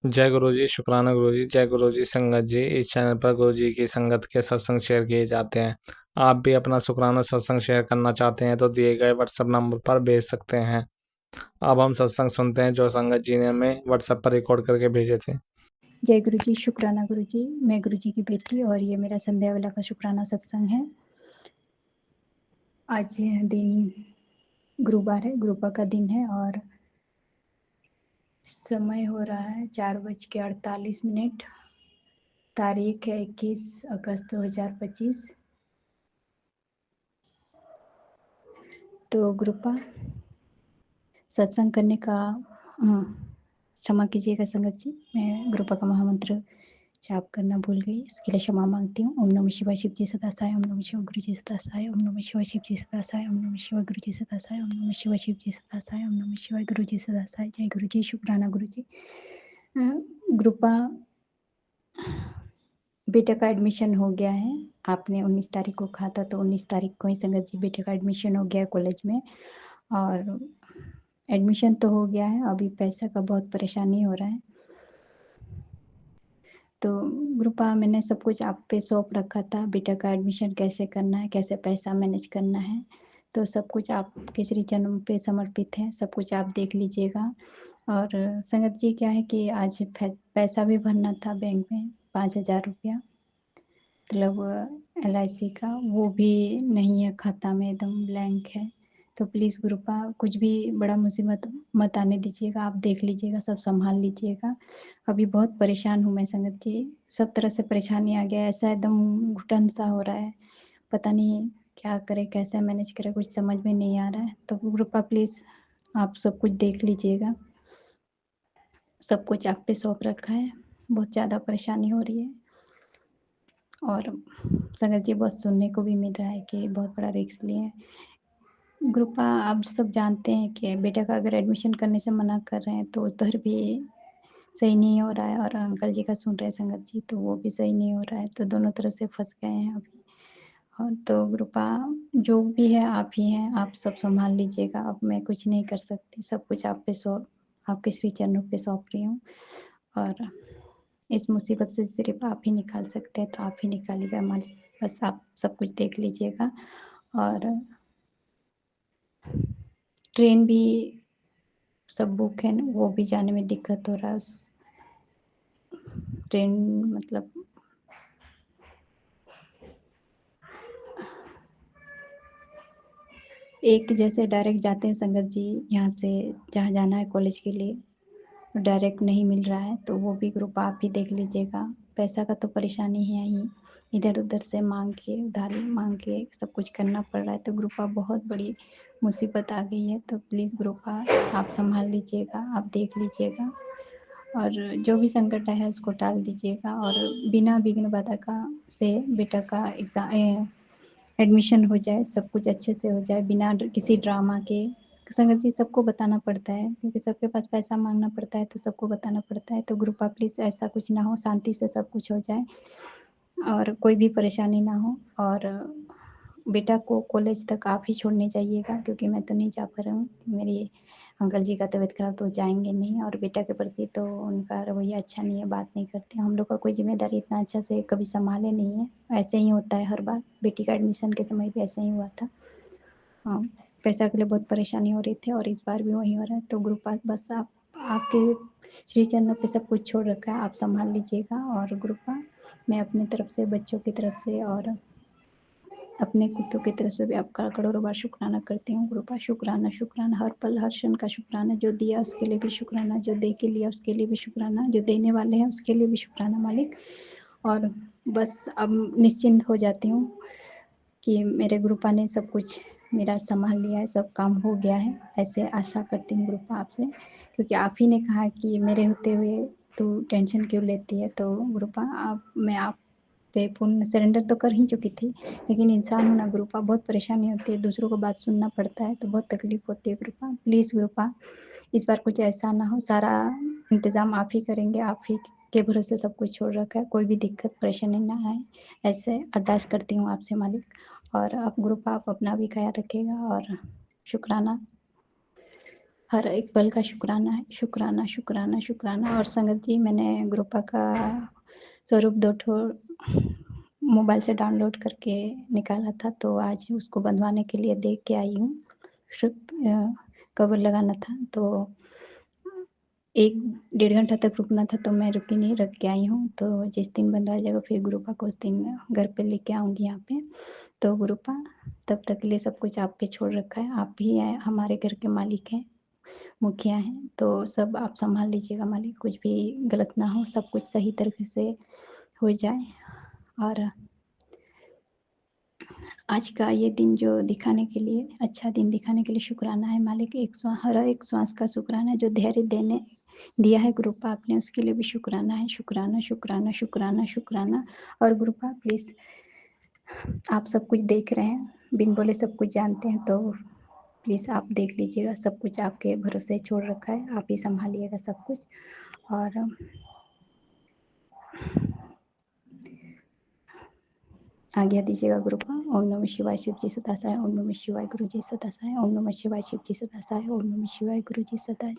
जय गुरु जी, शुक्राना गुरु जी। जय गुरु जी संगत जी। इस चैनल पर गुरु जी की संगत के सत्संग शेयर किए जाते हैं। आप भी अपना शुक्राना सत्संग शेयर करना चाहते हैं तो दिए गए व्हाट्सएप नंबर पर भेज सकते हैं। अब हम सत्संग सुनते हैं जो संगत जी ने हमें व्हाट्सएप पर रिकॉर्ड करके भेजे थे। जय गुरु जी, शुक्राना गुरु जी। मैं गुरु जी की बेटी और ये मेरा संध्या वेला का शुक्राना सत्संग है। आज दिन गुरुवार है, गुरुपा का दिन है और समय हो रहा है 4:48। तारीख है 21 अगस्त 2025। तो गुरुपा सत्संग करने का क्षमा कीजिएगा संगत जी, मैं गुरुपा का महामंत्र जाप करना भूल गई, उसके लिए क्षमा मांगती हूँ। ओम नमः शिवाय शिव जी सदा सहाय, ओम नमः शिवाय गुरु जी सदा सहाय, ओम नमः शिवाय शिव जी सदा सहाय, ओम नमः शिवाय गुरु जी सदा सहाय, ओम नमः शिवाय शिव जी सदा सहाय, ओम नमः शिवाय गुरु जी सदा सहाय। जय गुरु जी, शुक्राना गुरु जी। ग्रुपा बेटा का एडमिशन हो गया है। आपने 19 तारीख को कहा था, तो 19 तारीख को ही संगत जी बेटे का एडमिशन हो गया कॉलेज में। और एडमिशन तो हो गया है, अभी पैसा का बहुत परेशानी हो रहा है। तो ग्रुपा मैंने सब कुछ आप पे सौंप रखा था, बेटा का एडमिशन कैसे करना है, कैसे पैसा मैनेज करना है, तो सब कुछ आपके श्री चरणों पे समर्पित है, सब कुछ आप देख लीजिएगा। और संगत जी क्या है कि आज पैसा भी भरना था बैंक में 5,000 रुपया, मतलब LIC का, वो भी नहीं है खाता में, एकदम ब्लैंक है। तो प्लीज़ ग्रुपा कुछ भी बड़ा मुसीबत मत आने दीजिएगा, आप देख लीजिएगा, सब संभाल लीजिएगा। अभी बहुत परेशान हूँ मैं संगत जी, सब तरह से परेशानी आ गया है, ऐसा एकदम घुटन सा हो रहा है, पता नहीं क्या करें, कैसे मैनेज करें, कुछ समझ में नहीं आ रहा है। तो ग्रुपा प्लीज़ आप सब कुछ देख लीजिएगा, सब कुछ आप पे सौंप रखा है, बहुत ज़्यादा परेशानी हो रही है। और संगत जी बहुत सुनने को भी मिल रहा है कि बहुत बड़ा रिस्क लिए हैं। ग्रुपा आप सब जानते हैं कि बेटा का अगर एडमिशन करने से मना कर रहे हैं तो उधर भी सही नहीं हो रहा है, और अंकल जी का सुन रहे हैं संगत जी, तो वो भी सही नहीं हो रहा है, तो दोनों तरह से फंस गए हैं अभी। और तो ग्रुपा जो भी है आप ही हैं, आप सब संभाल लीजिएगा, अब मैं कुछ नहीं कर सकती, सब कुछ आप पे सौंप, आपके श्री चरणों पे सौंप रही हूँ। और इस मुसीबत से सिर्फ आप ही निकाल सकते हैं, तो आप ही निकालिएगा मालिक, बस आप सब कुछ देख लीजिएगा। और ट्रेन भी सब बुक है ना, वो भी जाने में दिक्कत हो रहा है, उस ट्रेन मतलब एक जैसे डायरेक्ट जाते हैं संगत जी, यहाँ से जहाँ जाना है कॉलेज के लिए, डायरेक्ट नहीं मिल रहा है, तो वो भी ग्रुप आप ही देख लीजिएगा। पैसा का तो परेशानी है ही, इधर उधर से मांग के, उधारी मांग के सब कुछ करना पड़ रहा है, तो ग्रुपा बहुत बड़ी मुसीबत आ गई है, तो प्लीज़ ग्रुपा आप संभाल लीजिएगा, आप देख लीजिएगा, और जो भी संकट है उसको टाल दीजिएगा, और बिना विघ्न बाधा का से बेटा का एग्ज़ाम एडमिशन हो जाए, सब कुछ अच्छे से हो जाए, बिना किसी ड्रामा के। संगत जी सबको बताना पड़ता है, क्योंकि सबके पास पैसा मांगना पड़ता है, तो सबको बताना पड़ता है, तो ग्रुपा प्लीज़ ऐसा कुछ ना हो, शांति से सब कुछ हो जाए और कोई भी परेशानी ना हो। और बेटा को कॉलेज तक आप ही छोड़ने जाइएगा, क्योंकि मैं तो नहीं जा पा रही हूँ, मेरी अंकल जी का तबीयत खराब, तो जाएंगे नहीं, और बेटा के प्रति तो उनका रवैया अच्छा नहीं है, बात नहीं करते। हम लोग का कोई जिम्मेदारी इतना अच्छा से कभी संभाले नहीं है, ऐसे ही होता है हर बार, बेटी का एडमिशन के समय भी ऐसे ही हुआ था। हाँ, पैसा के लिए बहुत परेशानी हो रही थी, और इस बार भी वही हो रहा है। तो ग्रुप बस आप, आपके श्री चरणों पे सब कुछ छोड़ रखा है, आप संभाल लीजिएगा। और ग्रुप मैं अपनी तरफ से, बच्चों की तरफ से और अपने कुत्तों की तरफ से भी आपका करोड़ों बार शुक्राना करती हूँ गुरुपा। शुक्राना शुक्राना, हर पल हर क्षण का शुक्राना, जो दिया उसके लिए भी शुक्राना, जो दे के लिया उसके लिए भी शुक्राना, जो देने वाले हैं उसके लिए भी शुक्राना मालिक। और बस अब निश्चिंत हो जाती हूँ कि मेरे गुरुपा ने सब कुछ मेरा संभाल लिया है, सब काम हो गया है, ऐसे आशा करती हूँ गुरुपा आपसे, क्योंकि आप ही ने कहा कि मेरे होते हुए तू टेंशन क्यों लेती है। तो गुरुपा मैं आप पे पूर्ण सरेंडर तो कर ही चुकी थी, लेकिन इंसान होना गुरुपा बहुत परेशानी होती है, दूसरों को बात सुनना पड़ता है, तो बहुत तकलीफ होती है गुरुपा। प्लीज़ गुरुपा इस बार कुछ ऐसा ना हो, सारा इंतज़ाम आप ही करेंगे, आप ही के भरोसे सब कुछ छोड़ रखा है, कोई भी दिक्कत परेशानी ना आए, ऐसे अरदास करती हूँ आपसे मालिक। और आप ग्रुप आप अपना भी ख्याल रखिएगा। और शुक्राना, हर एक पल का शुक्राना है, शुक्राना शुक्राना शुक्राना। और संगत जी, मैंने ग्रुपा का स्वरूप 2 ठो मोबाइल से डाउनलोड करके निकाला था, तो आज उसको बंधवाने के लिए दे के आई हूँ। कवर लगाना था, तो 1 डेढ़ घंटा तक रुकना था, तो मैं रुकी नहीं, रख के आई हूँ। तो जिस दिन बंधवा जाएगा फिर ग्रुपा को उस दिन घर पे लेके आऊँगी यहाँ पे। तो ग्रुपा, तब तक के लिए सब कुछ आप पे छोड़ रखा है। आप ही हमारे घर के मालिक हैं, मुखिया हैं, तो सब आप संभाल लीजिएगा मालिक, कुछ भी गलत ना हो, सब कुछ सही तरीके से हो जाए। और आज का ये दिन जो दिखाने के लिए, अच्छा दिन दिखाने के लिए शुक्राना है मालिक। हर एक श्वास का शुक्राना है, जो धैर्य देने दिया है ग्रुपा आपने, उसके लिए भी शुक्राना है। शुक्राना शुक्राना शुक्राना शुक्राना। और ग्रुपा प्लीज़, आप सब कुछ देख रहे हैं, बिन बोले सब कुछ जानते हैं, तो प्लीज़ आप देख लीजिएगा, सब कुछ आपके भरोसे छोड़ रखा है, आप ही संभालिएगा सब कुछ। और आज्ञा दीजिएगा ग्रुपा। ओम नमः शिवाय, शिव जी सदा सहाय। ओम नमः शिवाय, गुरु जी सदा सहाय। ओम नमः शिवाय, शिव जी सदा सहाय। ओम नमः शिवाय, गुरु जी सदा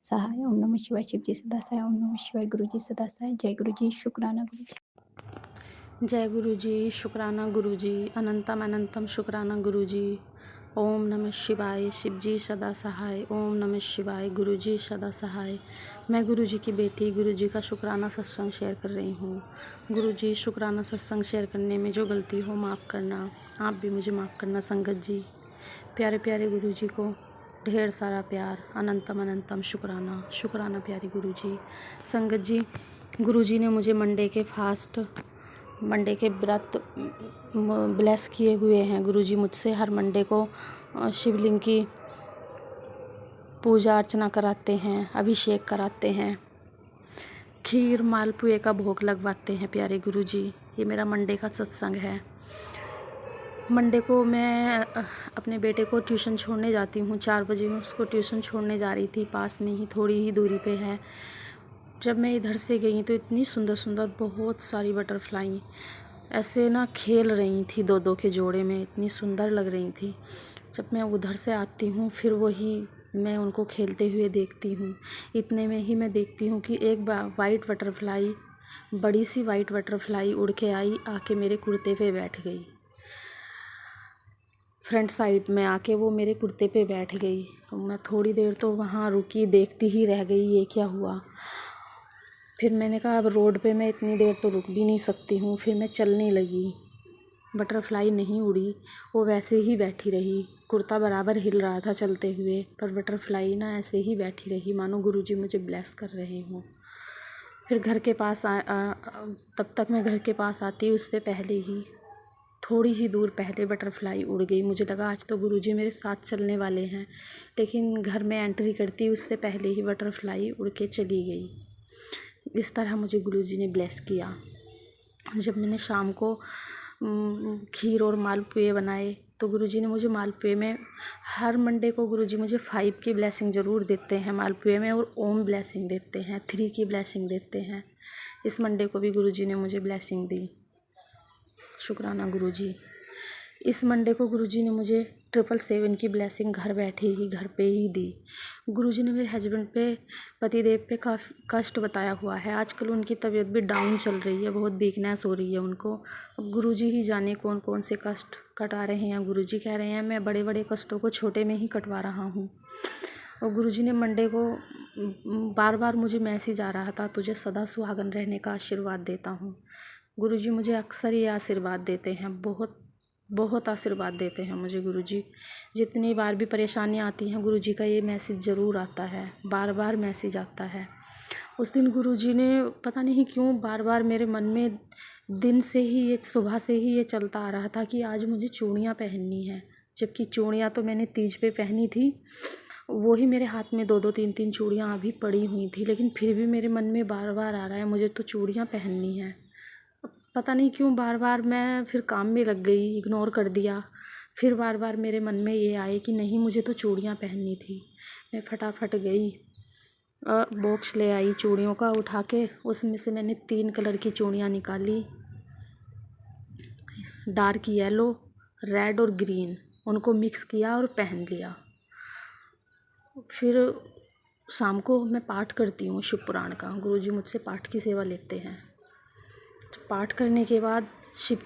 सहाय। ओम नमः शिवाय, शिव जी सदा सहाय। ओम नमः शिवाय, गुरु जी सदा सहाय। जय गुरु जी, शुक्राना गुरु जी। जय गुरु जी, शुक्राना गुरु जी, अनंतम अनंतम शुक्राना गुरु जी। ओम नमः शिवाय, शिव जी सदा सहाय। ओम नमः शिवाय, गुरु जी सदा सहाय। मैं गुरु जी की बेटी गुरु जी का शुक्राना सत्संग शेयर कर रही हूँ। गुरु जी, शुक्राना सत्संग शेयर करने में जो गलती हो माफ़ करना, आप भी मुझे माफ़ करना संगत जी। प्यारे प्यारे गुरु जी को ढेर सारा प्यार, अनंतम अनंतम शुक्राना, शुक्राना प्यारे गुरु जी। संगत जी, गुरु जी ने मुझे मंडे के व्रत ब्लेस किए हुए हैं। गुरुजी मुझसे हर मंडे को शिवलिंग की पूजा अर्चना कराते हैं, अभिषेक कराते हैं, खीर मालपुए का भोग लगवाते हैं प्यारे गुरुजी। ये मेरा मंडे का सत्संग है। मंडे को मैं अपने बेटे को ट्यूशन छोड़ने जाती हूँ। 4 बजे मैं उसको ट्यूशन छोड़ने जा रही थी, पास में ही थोड़ी ही दूरी पे है। जब मैं इधर से गई तो इतनी सुंदर सुंदर बहुत सारी बटरफ्लाई ऐसे ना खेल रही थी, 2-2 के जोड़े में, इतनी सुंदर लग रही थी। जब मैं उधर से आती हूँ फिर वही मैं उनको खेलते हुए देखती हूँ। इतने में ही मैं देखती हूँ कि एक वाइट बटरफ्लाई, बड़ी सी वाइट बटरफ्लाई उड़ के आई, आके मेरे कुर्ते पे बैठ गई। फ्रंट साइड में आके वो मेरे कुर्ते पे बैठ गई। तो मैं थोड़ी देर तो वहाँ रुकी, देखती ही रह गई ये क्या हुआ। फिर मैंने कहा अब रोड पे मैं इतनी देर तो रुक भी नहीं सकती हूँ। फिर मैं चलने लगी। बटरफ्लाई नहीं उड़ी, वो वैसे ही बैठी रही। कुर्ता बराबर हिल रहा था चलते हुए, पर बटरफ्लाई ना ऐसे ही बैठी रही, मानो गुरुजी मुझे ब्लेस कर रहे हों। फिर घर के पास तब तक मैं घर के पास आती उससे पहले ही, थोड़ी ही दूर पहले बटरफ्लाई उड़ गई। मुझे लगा आज तो गुरुजी मेरे साथ चलने वाले हैं, लेकिन घर में एंट्री करती उससे पहले ही बटरफ्लाई उड़ के चली गई। इस तरह मुझे गुरुजी ने ब्लेस किया। जब मैंने शाम को खीर और मालपुए बनाए तो गुरुजी ने मुझे मालपुए में, हर मंडे को गुरुजी मुझे 5 की ब्लेसिंग ज़रूर देते हैं मालपुए में, और ओम ब्लेसिंग देते हैं, 3 की ब्लेसिंग देते हैं। इस मंडे को भी गुरुजी ने मुझे ब्लेसिंग दी। शुक्राना गुरुजी। इस मंडे को गुरुजी ने मुझे 777 की ब्लेसिंग घर बैठे ही घर पे ही दी। गुरुजी ने मेरे हस्बैंड पे, पतिदेव पे काफ़ी कष्ट बताया हुआ है। आजकल उनकी तबीयत भी डाउन चल रही है, बहुत वीकनेस हो रही है उनको। अब गुरुजी ही जाने कौन कौन से कष्ट कटा रहे हैं। गुरुजी कह रहे हैं मैं बड़े बड़े कष्टों को छोटे में ही कटवा रहा हूँ। और गुरुजी ने मंडे को बार बार मुझे मैसेज आ रहा था, तुझे सदा सुहागन रहने का आशीर्वाद देता हूँ। गुरुजी मुझे अक्सर ये आशीर्वाद देते हैं, बहुत बहुत आशीर्वाद देते हैं मुझे गुरुजी। जितनी बार भी परेशानियाँ आती हैं गुरुजी का ये मैसेज ज़रूर आता है, बार बार मैसेज आता है। उस दिन गुरुजी ने पता नहीं क्यों बार बार मेरे मन में दिन से ही, ये सुबह से ही ये चलता आ रहा था कि आज मुझे चूड़ियाँ पहननी है। जबकि चूड़ियाँ तो मैंने तीज पे पहनी थी, वो ही मेरे हाथ में 2-2 3-3 चूड़ियाँ अभी पड़ी हुई थी, लेकिन फिर भी मेरे मन में बार बार आ रहा है मुझे तो चूड़ियाँ पहननी है। पता नहीं क्यों बार बार मैं फिर काम में लग गई, इग्नोर कर दिया। फिर बार बार मेरे मन में ये आए कि नहीं मुझे तो चूड़ियाँ पहननी थी। मैं फटाफट गई और बॉक्स ले आई चूड़ियों का उठा के। उसमें से मैंने 3 कलर की चूड़ियाँ निकाली, डार्क येलो, रेड और ग्रीन, उनको मिक्स किया और पहन लिया। फिर शाम को मैं पाठ करती हूँ शिव पुराण का। गुरुजी मुझसे पाठ की सेवा लेते हैं। तो पाठ करने के बाद शिव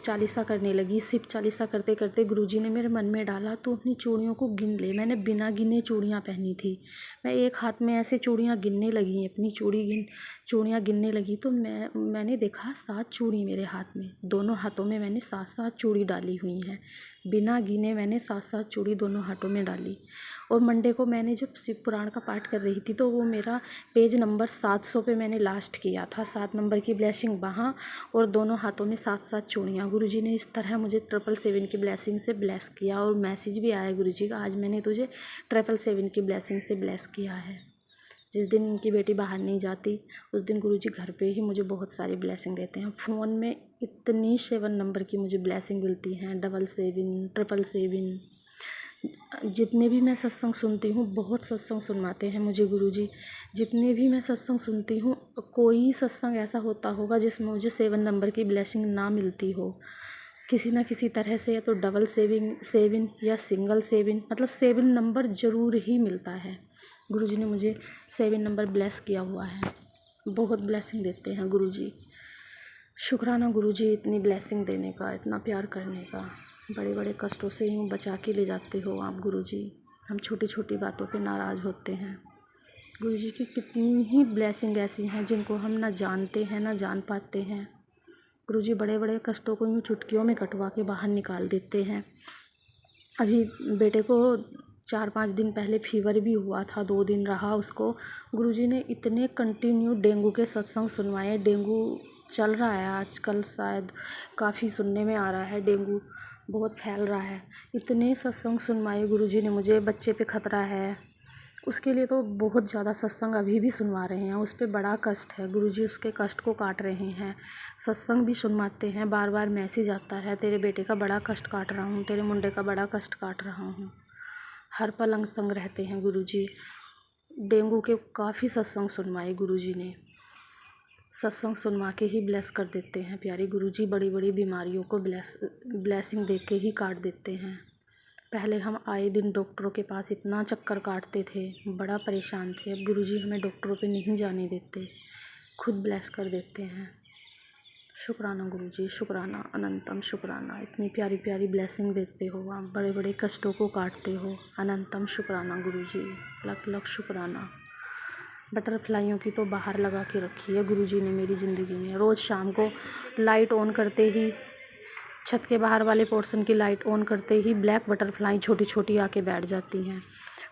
चालीसा करने लगी। शिव चालीसा करते करते गुरुजी ने मेरे मन में डाला तू अपनी चूड़ियों को गिन ले। मैंने बिना गिने चूड़ियाँ पहनी थी। मैं एक हाथ में ऐसे चूड़ियाँ गिनने लगी, अपनी चूड़ियाँ गिनने लगी तो मैंने देखा 7 चूड़ी मेरे हाथ में। दोनों हाथों में मैंने 7-7 चूड़ी डाली हुई हैं। बिना गिने मैंने 7-7 चूड़ी दोनों हाथों में डाली। और मंडे को मैंने जब शिव पुराण का पाठ कर रही थी तो वो मेरा पेज नंबर 700 पे मैंने लास्ट किया था। 7 नंबर की ब्लेसिंग वहाँ और दोनों हाथों में 7-7 चूड़ियाँ। गुरुजी ने इस तरह मुझे 777 की ब्लेसिंग से ब्लेस किया। और मैसेज भी आया गुरुजी का, आज मैंने तुझे 777 की ब्लेसिंग से ब्लेस किया है। जिस दिन उनकी बेटी बाहर नहीं जाती उस दिन गुरुजी घर पे ही मुझे बहुत सारी ब्लेसिंग देते हैं। फ़ोन में इतनी 7 नंबर की मुझे ब्लेसिंग मिलती हैं, 777, 777। जितने भी मैं सत्संग सुनती हूँ, बहुत सत्संग सुनवाते हैं मुझे गुरुजी। जितने भी मैं सत्संग सुनती हूँ, कोई सत्संग ऐसा होता होगा जिसमें मुझे 7 नंबर की ब्लेसिंग ना मिलती हो। किसी ना किसी तरह से या तो 777 या सिंगल 7, मतलब 7 नंबर ज़रूर ही मिलता है। गुरुजी ने मुझे 7 नंबर ब्लेस किया हुआ है। बहुत ब्लेसिंग देते हैं गुरुजी। शुक्राना गुरुजी इतनी ब्लेसिंग देने का, इतना प्यार करने का। बड़े बड़े कष्टों से यूँ बचा के ले जाते हो आप गुरुजी। हम छोटी छोटी बातों पे नाराज़ होते हैं। गुरुजी की कितनी ही ब्लेसिंग ऐसी हैं जिनको हम ना जानते हैं ना जान पाते हैं। गुरुजी बड़े बड़े कष्टों को यूँ चुटकियों में कटवा के बाहर निकाल देते हैं। अभी बेटे को 4-5 दिन पहले फीवर भी हुआ था, 2 दिन रहा उसको। गुरुजी ने इतने कंटिन्यू डेंगू के सत्संग सुनवाए। डेंगू चल रहा है आजकल, शायद काफ़ी सुनने में आ रहा है, डेंगू बहुत फैल रहा है। इतने सत्संग सुनवाए गुरुजी ने मुझे। बच्चे पे खतरा है उसके लिए तो बहुत ज़्यादा सत्संग अभी भी सुनवा रहे हैं। उस पे बड़ा कष्ट है, गुरुजी उसके कष्ट को काट रहे हैं। सत्संग भी सुनवाते हैं, बार बार मैसेज आता है तेरे बेटे का बड़ा कष्ट काट रहा हूँ, तेरे मुंडे का बड़ा कष्ट काट रहा हूँ। हर पल अंग संग रहते हैं गुरुजी। डेंगू के काफ़ी सत्संग सुनवाए गुरुजी ने। सत्संग सुनवा के ही ब्लेस कर देते हैं प्यारे गुरुजी। बड़ी बड़ी बीमारियों को ब्लेसिंग दे के ही काट देते हैं। पहले हम आए दिन डॉक्टरों के पास इतना चक्कर काटते थे, बड़ा परेशान थे। अब गुरुजी हमें डॉक्टरों पे नहीं जाने देते, खुद ब्लेस कर देते हैं। शुक्राना गुरुजी, शुक्राना, अनंतम शुक्राना। इतनी प्यारी प्यारी ब्लेसिंग देते हो आप, बड़े बड़े कष्टों को काटते हो। अनंतम शुक्राना गुरुजी, लख लख शुक्राना। बटरफ्लाइयों की तो बाहर लगा के रखी है गुरुजी ने मेरी ज़िंदगी में। रोज़ शाम को लाइट ऑन करते ही, छत के बाहर वाले पोर्शन की लाइट ऑन करते ही ब्लैक बटरफ्लाई छोटी छोटी आके बैठ जाती हैं।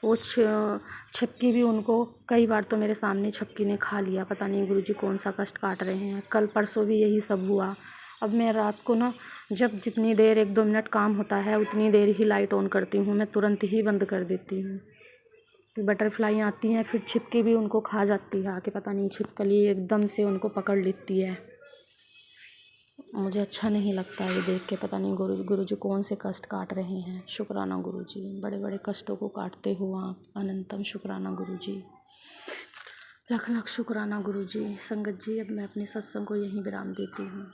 वो छपकी भी उनको कई बार तो मेरे सामने छपकी ने खा लिया। पता नहीं गुरुजी कौन सा कष्ट काट रहे हैं। कल परसों भी यही सब हुआ। अब मैं रात को ना, जब जितनी देर 1-2 मिनट काम होता है उतनी देर ही लाइट ऑन करती हूँ, मैं तुरंत ही बंद कर देती हूँ। बटरफ्लाई आती हैं, फिर छिपकी भी उनको खा जाती है आके। पता नहीं छिपकली एकदम से उनको पकड़ लेती है। मुझे अच्छा नहीं लगता ये देख के। पता नहीं गुरुजी कौन से कष्ट काट रहे हैं। शुक्राना गुरुजी, बड़े बड़े कष्टों को काटते हो आप। अनंतम शुक्राना गुरुजी, लख लख शुक्राना गुरुजी। संगत जी, अब मैं अपने सत्संग को यहीं विराम देती हूँ।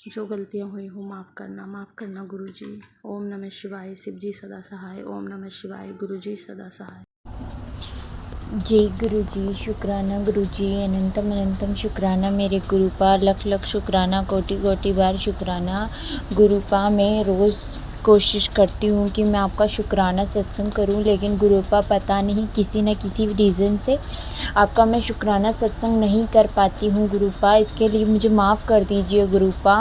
जो गलतियाँ हुई हो माफ़ करना गुरुजी। ओम नमः शिवाय, शिव जी सदा सहाय। ओम नमः शिवाय, गुरुजी सदा सहाय। जय गुरुजी, शुक्राना गुरुजी, अनंतम अनंतम शुक्राना मेरे गुरुपा। लख लख शुक्राना, कोटि कोटि बार शुक्राना गुरुपा। मैं रोज़ कोशिश करती हूँ कि मैं आपका शुक्राना सत्संग करूँ, लेकिन गुरुपा पता नहीं किसी न किसी रीज़न से आपका मैं शुक्राना सत्संग नहीं कर पाती हूँ गुरुपा। इसके लिए मुझे माफ़ कर दीजिए गुरुपा।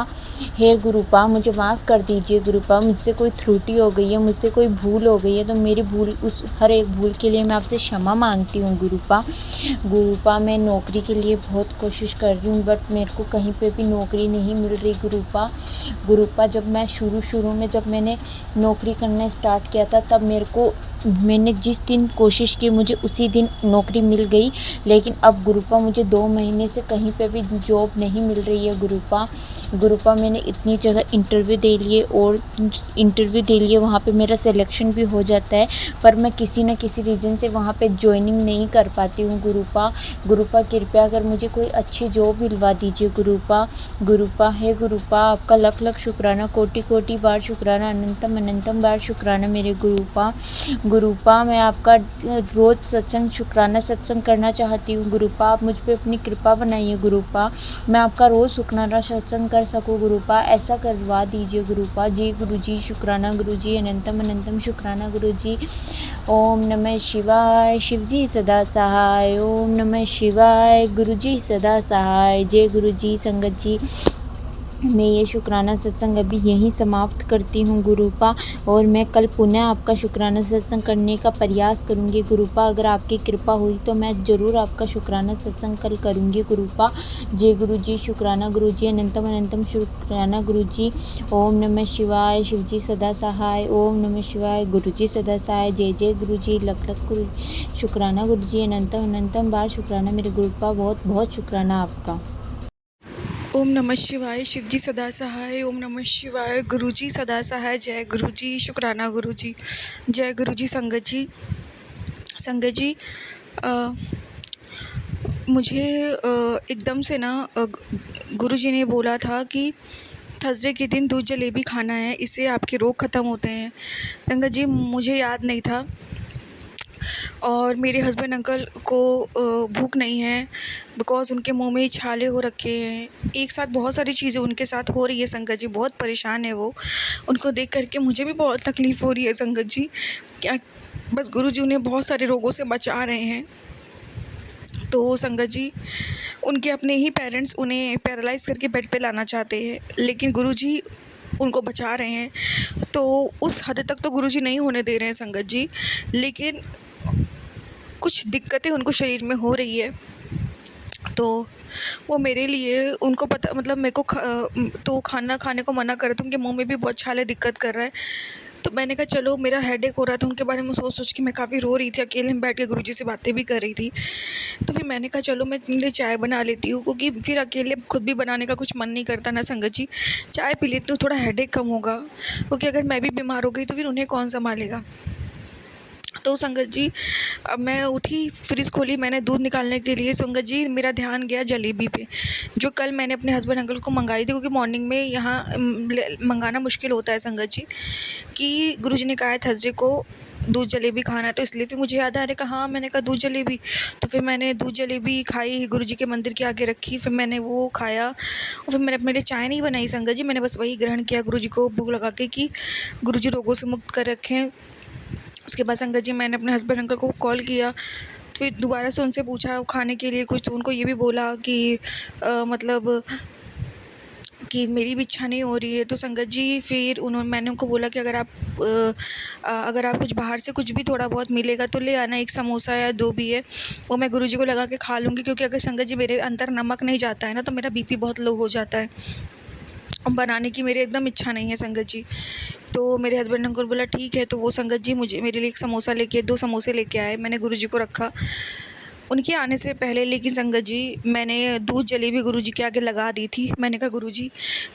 हे गुरुपा, मुझे माफ़ कर दीजिए गुरुपा। मुझसे कोई त्रुटि हो गई है, मुझसे कोई भूल हो गई है तो मेरी भूल, उस हर एक भूल के लिए मैं आपसे क्षमा मांगती हूँ गुरुपा। मैं नौकरी के लिए बहुत कोशिश कर रही हूँ, बट मेरे को कहीं पे भी नौकरी नहीं मिल रही गुरुपा। जब मैं शुरू में जब मैंने नौकरी करना स्टार्ट किया था, तब मैंने जिस दिन कोशिश की मुझे उसी दिन नौकरी मिल गई। लेकिन अब गुरुपा मुझे 2 महीने से कहीं पे भी जॉब नहीं मिल रही है गुरुपा। मैंने इतनी जगह इंटरव्यू दे लिए, वहाँ पे मेरा सिलेक्शन भी हो जाता है, पर मैं किसी न किसी रीज़न से वहाँ पे ज्वाइनिंग नहीं कर पाती हूँ गुरुपा। कृपया कर मुझे कोई अच्छी जॉब दिलवा दीजिए गुरुपा। हे गुरुपा, आपका लख लख शुक्राना, कोटि कोटि बार शुक्राना, अनंतम अनंतम बार शुक्राना मेरे गुरुपा। गुरुपा मैं आपका रोज़ सत्संग शुक्राना सत्संग करना चाहती हूँ गुरुपा, आप मुझ पे अपनी कृपा बनाइए गुरुपा, मैं आपका रोज़ शुक्राना सत्संग कर सकूँ गुरुपा, ऐसा करवा दीजिए गुरुपा। जी गुरुजी शुक्राना गुरुजी, अनंतम अनंतम शुक्राना गुरुजी। ओम नमः शिवाय, शिवजी सदा सहाय। ओम नमः शिवाय, गुरुजी सदा सहाय। जय गुरुजी। संगत जी, मैं ये शुक्राना सत्संग अभी यहीं समाप्त करती हूँ गुरुपा, और मैं कल पुनः आपका शुक्राना सत्संग करने का प्रयास करूँगी गुरुपा। अगर आपकी कृपा हुई तो मैं ज़रूर आपका शुक्राना सत्संग कल करूँगी गुरुपा। जय गुरुजी शुक्राना गुरुजी, अनंतम अनंतम शुक्राना गुरुजी। ओम नमः शिवाय, शिवजी सदा सहाय। ओम नमः शिवाय, गुरुजी सदा सहाय। जय जय गुरुजी, लख लख गुरु शुक्राना गुरुजी, अनंतम अनंतम बार शुक्राना मेरे गुरुपा, बहुत बहुत शुक्राना आपका। ओम नमः शिवाय, शिवजी सदा सहाय। ओम नमः शिवाय, गुरुजी सदा सहाय। जय गुरुजी, शुक्राना गुरुजी। जय गुरुजी। संगत जी, संगत जी, मुझे एकदम से ना गुरुजी ने बोला था कि थर्सडे के दिन दूध जलेबी खाना है, इससे आपके रोग ख़त्म होते हैं। संगत जी, मुझे याद नहीं था, और मेरे हस्बैंड अंकल को भूख नहीं है, बिकॉज़ उनके मुंह में छाले हो रखे हैं। एक साथ बहुत सारी चीज़ें उनके साथ हो रही है संगत जी, बहुत परेशान है वो। उनको देख कर के मुझे भी बहुत तकलीफ़ हो रही है संगत जी। क्या बस गुरुजी उन्हें बहुत सारे रोगों से बचा रहे हैं। तो संगत जी, उनके अपने ही पेरेंट्स उन्हें पैरालाइज़ करके बेड पे लाना चाहते हैं, लेकिन गुरुजी उनको बचा रहे हैं। तो उस हद तक तो गुरुजी नहीं होने दे रहे हैं संगत जी, लेकिन कुछ दिक्कतें उनको शरीर में हो रही है। तो वो मेरे लिए, उनको पता, मतलब मेरे को तो खाना खाने को मना कर रहे थे, उनके मुंह में भी बहुत छाले दिक्कत कर रहा है। तो मैंने कहा चलो, मेरा हेडेक हो रहा था उनके बारे में सोच सोच के, मैं काफ़ी रो रही थी, अकेले में बैठ के गुरुजी से बातें भी कर रही थी। तो फिर मैंने कहा चलो मैं इतने लिए चाय बना लेती हूँ, क्योंकि फिर अकेले खुद भी बनाने का कुछ मन नहीं करता ना संगत जी। चाय पी लेती हूँ, थोड़ा हेडेक कम होगा, क्योंकि अगर मैं भी बीमार हो गई तो फिर उन्हें कौन संभालेगा। तो संगत जी, अब मैं उठी, फ्रिज खोली, मैंने दूध निकालने के लिए, संगत जी मेरा ध्यान गया जलेबी पे, जो कल मैंने अपने हस्बैंड अंकल को मंगाई थी, क्योंकि मॉर्निंग में यहाँ मंगाना मुश्किल होता है संगत जी, कि गुरुजी ने कहा है थर्सडे को दूध जलेबी खाना है। तो इसलिए फिर मुझे याद आ रहा, कहा हाँ, मैंने कहा दूध जलेबी। तो फिर मैंने दूध जलेबी खाई, गुरुजी के मंदिर के आगे रखी, फिर मैंने वो खाया, और फिर मैंने अपने लिए चाय नहीं बनाई संगत जी, मैंने बस वही ग्रहण किया गुरुजी को भूख लगा के, कि गुरुजी रोगों से मुक्त कर रखें। उसके बाद संगत जी, मैंने अपने हस्बैंड अंकल को कॉल किया, फिर दोबारा से उनसे पूछा खाने के लिए कुछ, तो उनको ये भी बोला कि मतलब कि मेरी भी इच्छा नहीं हो रही है। तो संगत जी, फिर मैंने उनको बोला कि अगर आप कुछ बाहर से कुछ भी थोड़ा बहुत मिलेगा तो ले आना, 1 समोसा या 2 भी है, वो मैं गुरुजी को लगा के खा लूँगी, क्योंकि अगर संगत जी मेरे अंदर नमक नहीं जाता है ना, तो मेरा बीपी बहुत लो हो जाता है, और बनाने की मेरी एकदम इच्छा नहीं है संगत जी। तो मेरे हस्बैंड अंकल बोला ठीक है, तो वो संगत जी मुझे मेरे लिए 1 समोसा लेके 2 समोसे लेके आए, मैंने गुरुजी को रखा उनके आने से पहले। लेकिन संगत जी, मैंने दूध जलेबी गुरुजी के आगे लगा दी थी। मैंने कहा गुरुजी,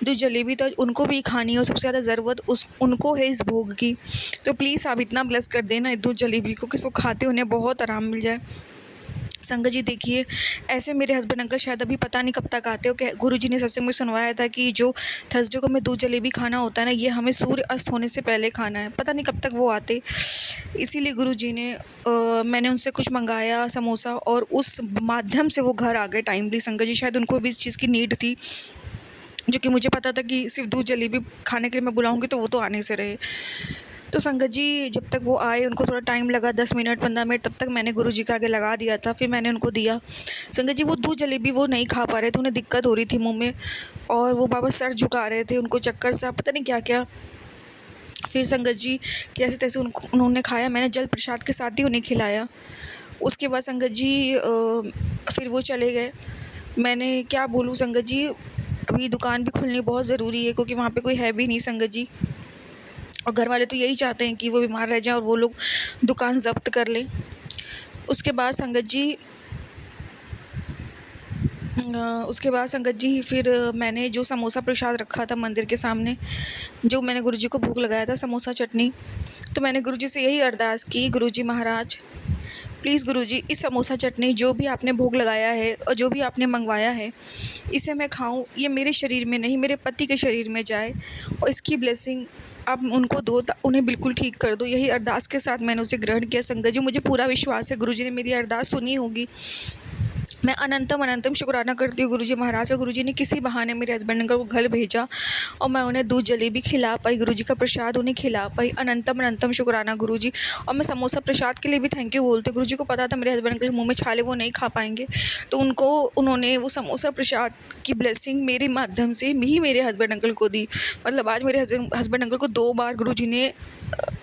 दूध जलेबी तो उनको भी खानी है, और सबसे ज़्यादा ज़रूरत उनको है इस भोग की, तो प्लीज़ आप इतना ब्लेस कर देना इस दूध जलेबी को, कि इसको खाते उन्हें बहुत आराम मिल जाए। संगत जी देखिए, ऐसे मेरे हस्बैंड अंकल शायद अभी पता नहीं कब तक आते हो, कि गुरुजी ने सत्संग में सुनवाया था कि जो थर्सडे को हमें दूध जलेबी खाना होता है ना, ये हमें सूर्य अस्त होने से पहले खाना है, पता नहीं कब तक वो आते। इसीलिए गुरुजी ने मैंने उनसे कुछ मंगाया समोसा, और उस माध्यम से वो घर आ गए टाइमली संगत जी, शायद उनको भी इस चीज़ की नीड थी, जो कि मुझे पता था कि सिर्फ दूध जलेबी खाने के लिए मैं बुलाऊंगी तो वो तो आने से रहे। तो संगत जी, जब तक वो आए, उनको थोड़ा टाइम लगा, 10 मिनट 15 मिनट, तब तक मैंने गुरुजी के आगे लगा दिया था, फिर मैंने उनको दिया। संगत जी, वो दूध जलेबी वो नहीं खा पा रहे थे, उन्हें दिक्कत हो रही थी मुंह में, और वो बाबा सर झुका रहे थे, उनको चक्कर सा पता नहीं क्या क्या। फिर संगत जी, जैसे तैसे उन्होंने खाया, मैंने जल प्रसाद के साथ ही उन्हें खिलाया। उसके बाद संगत जी फिर वो चले गए। मैंने क्या बोलूँ संगत जी, अभी दुकान भी खुलनी बहुत ज़रूरी है, क्योंकि वहाँ पे कोई है भी नहीं संगत जी, और घर वाले तो यही चाहते हैं कि वो बीमार रह जाएं और वो लोग दुकान ज़ब्त कर लें। उसके बाद संगत जी फिर मैंने जो समोसा प्रसाद रखा था मंदिर के सामने, जो मैंने गुरुजी को भोग लगाया था, समोसा चटनी, तो मैंने गुरुजी से यही अरदास की, गुरुजी महाराज प्लीज़ गुरुजी, इस समोसा चटनी जो भी आपने भोग लगाया है और जो भी आपने मंगवाया है, इसे मैं खाऊं, ये मेरे शरीर में नहीं, मेरे पति के शरीर में जाए, और इसकी ब्लेसिंग आप उनको दो, उन्हें बिल्कुल ठीक कर दो। यही अरदास के साथ मैंने उसे ग्रहण किया संगत जी। मुझे पूरा विश्वास है गुरुजी ने मेरी अरदास सुनी होगी। मैं अनंतम अनंतम शुक्राना करती हूँ गुरुजी महाराज का। गुरुजी ने किसी बहाने मेरे हस्बैंड अंकल को घर भेजा और मैं उन्हें दूध जलेबी खिला पाई, गुरुजी का प्रसाद उन्हें खिला पाई। अनंतम अनंतम शुक्राना गुरुजी। और मैं समोसा प्रसाद के लिए भी थैंक यू बोलती हूँ। गुरुजी को पता था मेरे हस्बैंड अंकल के मुँह में छाले, वो नहीं खा पाएंगे, तो उन्होंने वो समोसा प्रसाद की ब्लेसिंग मेरे माध्यम से भी मेरे हस्बैंड अंकल को दी। मतलब आज मेरे हस्बैंड अंकल को 2 बार गुरुजी ने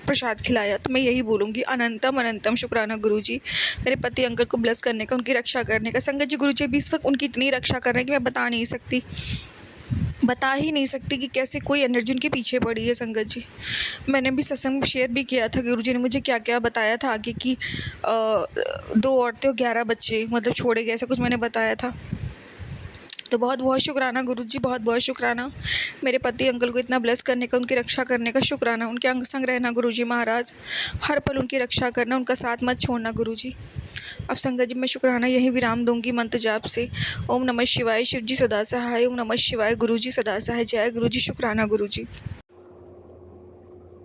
प्रसाद खिलाया। तो मैं यही बोलूँगी, अनंतम अनंतम शुक्राना गुरुजी, मेरे पति अंकल को ब्लेस करने का, उनकी रक्षा करने का। संगत जी गुरुजी भी इस वक्त उनकी इतनी रक्षा कर रहे हैं कि मैं बता ही नहीं सकती कि कैसे कोई एनर्जी उनके पीछे पड़ी है संगत जी। मैंने भी सत्संग में शेयर भी किया था गुरुजी ने मुझे क्या क्या बताया था आगे कि 2 औरतें और 11 बच्चे मतलब छोड़े गए, ऐसा कुछ मैंने बताया था। तो बहुत बहुत शुक्राना गुरुजी, बहुत बहुत शुक्राना मेरे पति अंकल को इतना ब्लेस करने का, उनकी रक्षा करने का। शुक्राना, उनके अंग संग रहना गुरुजी महाराज, हर पल उनकी रक्षा करना, उनका साथ मत छोड़ना गुरुजी। अब संगत जी मैं शुक्राना यही विराम दूंगी मंत्र जाप से। ओम नमः शिवाय, शिव जी सदा सहाय। ओम नमः शिवाय, गुरुजी सदा सहाय। जय गुरुजी, शुक्राना गुरुजी।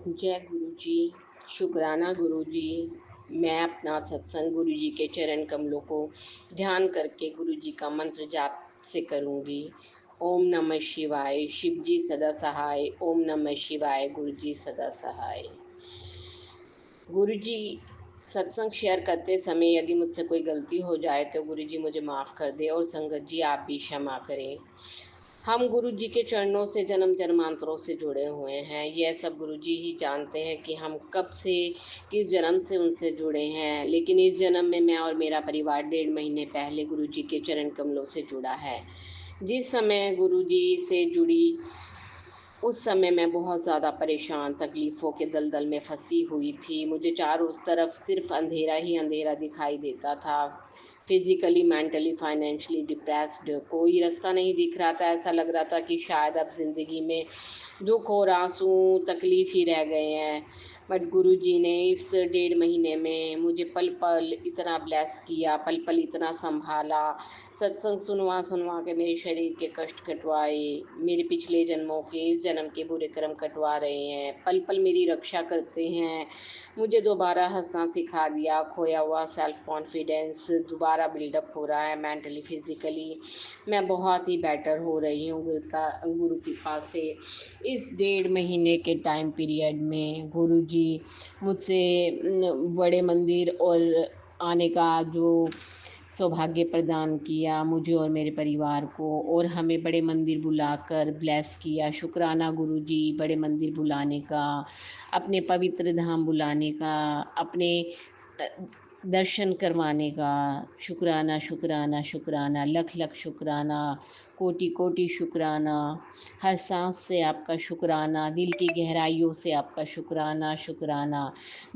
जय गुरु जी, शुक्राना गुरु जी। मैं अपना सत्संग गुरु जी के चरण कमलों को ध्यान करके गुरु जी का मंत्र जाप से करूँगी। ओम नमः शिवाय, शिव जी सदा सहाय। ओम नमः शिवाय, गुरु जी सदा सहाय। गुरु जी, सत्संग शेयर करते समय यदि मुझसे कोई गलती हो जाए तो गुरु जी मुझे माफ़ कर दे और संगत जी आप भी क्षमा करें। हम गुरु जी के चरणों से जन्म जन्मांतरों से जुड़े हुए हैं। यह सब गुरु जी ही जानते हैं कि हम कब से, किस जन्म से उनसे जुड़े हैं। लेकिन इस जन्म में मैं और मेरा परिवार 1.5 महीने पहले गुरु जी के चरण कमलों से जुड़ा है। जिस समय गुरु जी से जुड़ी उस समय मैं बहुत ज़्यादा परेशान, तकलीफ़ों के दलदल में फंसी हुई थी। मुझे चारों तरफ सिर्फ अंधेरा ही अंधेरा दिखाई देता था। फिज़िकली, मेंटली, फाइनेंशियली डिप्रेस्ड, कोई रास्ता नहीं दिख रहा था। ऐसा लग रहा था कि शायद अब ज़िंदगी में दुख और आंसू, तकलीफ़ ही रह गए हैं। बट गुरु जी ने इस 1.5 महीने में मुझे पल पल इतना ब्लेस किया, पल पल इतना संभाला। सत्संग सुनवा के मेरे शरीर के कष्ट कटवाए, मेरे पिछले जन्मों के, इस जन्म के बुरे कर्म कटवा रहे हैं, पल पल मेरी रक्षा करते हैं। मुझे दोबारा हंसना सिखा दिया। खोया हुआ सेल्फ कॉन्फिडेंस दोबारा बिल्डअप हो रहा है। मेंटली, फिज़िकली मैं बहुत ही बेटर हो रही हूँ गुरु कृपा से। इस 1.5 महीने के टाइम पीरियड में गुरु जी मुझसे बड़े मंदिर और आने का जो सौभाग्य प्रदान किया मुझे और मेरे परिवार को, और हमें बड़े मंदिर बुलाकर ब्लेस किया। शुक्राना गुरु जी, बड़े मंदिर बुलाने का, अपने पवित्र धाम बुलाने का, अपने दर्शन करवाने का। शुक्राना शुक्राना शुक्राना, लख लख शुक्राना, कोटि कोटि शुक्राना। हर सांस से आपका शुक्राना, दिल की गहराइयों से आपका शुक्राना शुक्राना।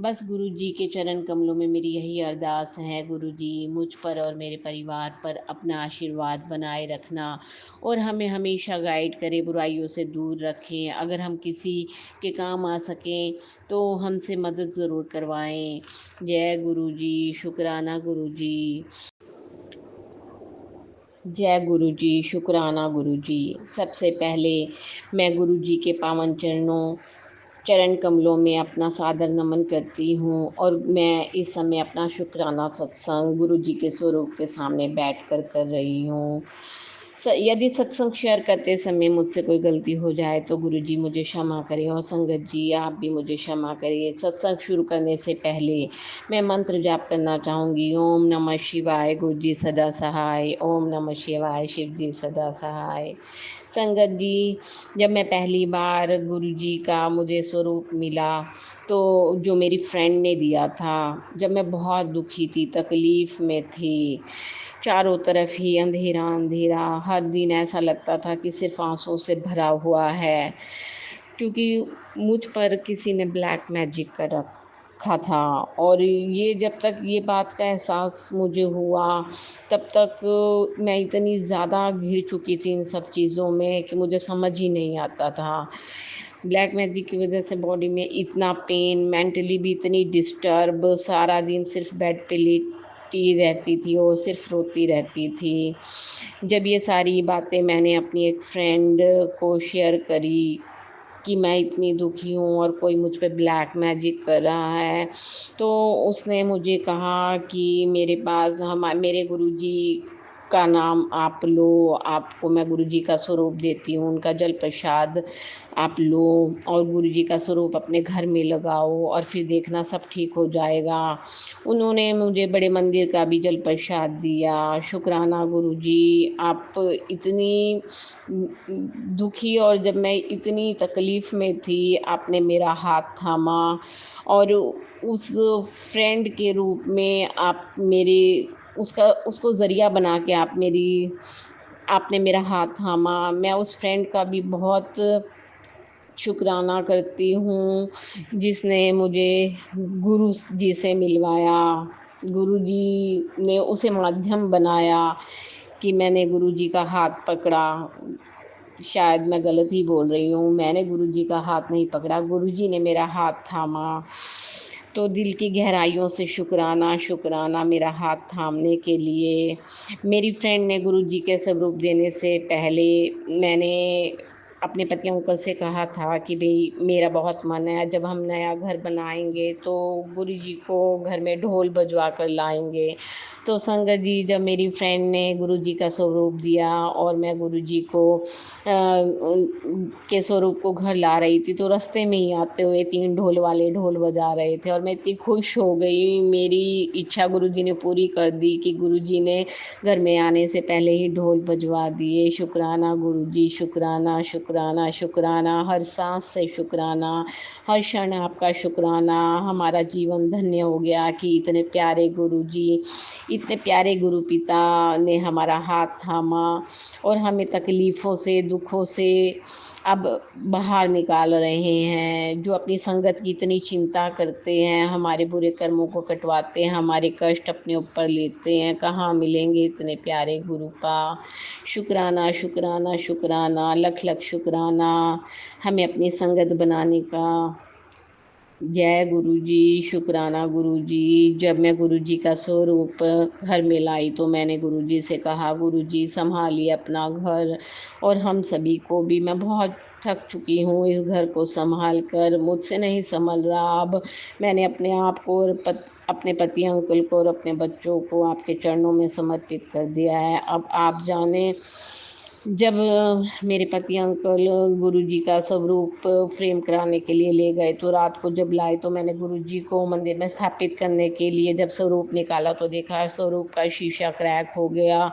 बस गुरु जी के चरण कमलों में मेरी यही अरदास है, गुरु जी मुझ पर और मेरे परिवार पर अपना आशीर्वाद बनाए रखना और हमें हमेशा गाइड करें, बुराइयों से दूर रखें। अगर हम किसी के काम आ सकें तो हमसे मदद ज़रूर करवाएं। जय गुरु जी, शुक्राना गुरु जी। जय गुरु जी, शुक्राना गुरु जी। सबसे पहले मैं गुरु जी के पावन चरण कमलों में अपना सादर नमन करती हूँ और मैं इस समय अपना शुक्राना सत्संग गुरु जी के स्वरूप के सामने बैठकर कर रही हूँ। यदि सत्संग शेयर करते समय मुझसे कोई गलती हो जाए तो गुरु जी मुझे क्षमा करें और संगत जी आप भी मुझे क्षमा करिए। सत्संग शुरू करने से पहले मैं मंत्र जाप करना चाहूँगी। ओम नमः शिवाय, गुरु जी सदा सहाय। ओम नमः शिवाय, शिव जी सदा सहाय। संगत जी, जब मैं पहली बार गुरु जी का मुझे स्वरूप मिला तो जो मेरी फ्रेंड ने दिया था, जब मैं बहुत दुखी थी, तकलीफ़ में थी, चारों तरफ ही अंधेरा अंधेरा, हर दिन ऐसा लगता था कि सिर्फ आंसुओं से भरा हुआ है, क्योंकि मुझ पर किसी ने ब्लैक मैजिक कर रखा था। और ये जब तक ये बात का एहसास मुझे हुआ तब तक मैं इतनी ज़्यादा घिर चुकी थी इन सब चीज़ों में कि मुझे समझ ही नहीं आता था। ब्लैक मैजिक की वजह से बॉडी में इतना पेन, मेंटली भी इतनी डिस्टर्ब, सारा दिन सिर्फ बेड पे लेटी रहती थी और सिर्फ रोती रहती थी। जब ये सारी बातें मैंने अपनी एक फ्रेंड को शेयर करी कि मैं इतनी दुखी हूँ और कोई मुझ पे ब्लैक मैजिक कर रहा है। तो उसने मुझे कहा कि मेरे गुरुजी का नाम आप लो, आपको मैं गुरुजी का स्वरूप देती हूँ, उनका जल प्रसाद आप लो और गुरुजी का स्वरूप अपने घर में लगाओ और फिर देखना सब ठीक हो जाएगा। उन्होंने मुझे बड़े मंदिर का भी जल प्रसाद दिया। शुक्राना गुरुजी, आप इतनी दुखी और जब मैं इतनी तकलीफ़ में थी, आपने मेरा हाथ थामा और उस फ्रेंड के रूप में आप मेरे उसको ज़रिया बना के आपने मेरा हाथ थामा। मैं उस फ्रेंड का भी बहुत शुक्राना करती हूँ जिसने मुझे गुरु जी से मिलवाया। गुरु जी ने उसे माध्यम बनाया कि मैंने गुरु जी का हाथ पकड़ा। शायद मैं गलत ही बोल रही हूँ, मैंने गुरु जी का हाथ नहीं पकड़ा, गुरु जी ने मेरा हाथ थामा। तो दिल की गहराइयों से शुक्राना, शुक्राना मेरा हाथ थामने के लिए। मेरी फ्रेंड ने गुरु जी के स्वरूप देने से पहले मैंने अपने पति अंकल से कहा था कि भई मेरा बहुत मन है, जब हम नया घर बनाएँगे तो गुरु जी को घर में ढोल बजवा कर लाएँगे। तो संगत जी, जब मेरी फ्रेंड ने गुरु जी का स्वरूप दिया और मैं गुरु जी को के स्वरूप को घर ला रही थी, तो रास्ते में ही आते हुए 3 ढोल वाले ढोल बजा रहे थे और मैं इतनी खुश हो गई। मेरी इच्छा गुरु जी ने पूरी कर दी कि गुरु जी ने घर में आने से पहले ही ढोल बजवा दिए। शुक्राना गुरु जी, शुक्राना, शुक्राना, शुक्राना, हर सांस से शुक्राना, हर क्षण आपका शुक्राना। हमारा जीवन धन्य हो गया कि इतने प्यारे गुरु जी, इतने प्यारे गुरु पिता ने हमारा हाथ थामा और हमें तकलीफ़ों से, दुखों से अब बाहर निकाल रहे हैं। जो अपनी संगत की इतनी चिंता करते हैं, हमारे बुरे कर्मों को कटवाते हैं, हमारे कष्ट अपने ऊपर लेते हैं, कहाँ मिलेंगे इतने प्यारे गुरु का। शुक्राना, शुक्राना, शुक्राना, लख लख शुक्राना हमें अपनी संगत बनाने का। जय गुरु जी, शुक्राना गुरु जी। जब मैं गुरु जी का स्वरूप घर में लाई तो मैंने गुरु जी से कहा, गुरु जी संभालिए अपना घर और हम सभी को भी। मैं बहुत थक चुकी हूँ इस घर को संभाल कर, मुझसे नहीं संभल रहा। अब मैंने अपने आप को और अपने पति अंकल को और अपने बच्चों को आपके चरणों में समर्पित कर दिया है। अब आप जाने, जब मेरे पति अंकल गुरुजी का स्वरूप फ्रेम कराने के लिए ले गए तो रात को जब लाए तो मैंने गुरुजी को मंदिर में स्थापित करने के लिए जब स्वरूप निकाला तो देखा स्वरूप का शीशा क्रैक हो गया।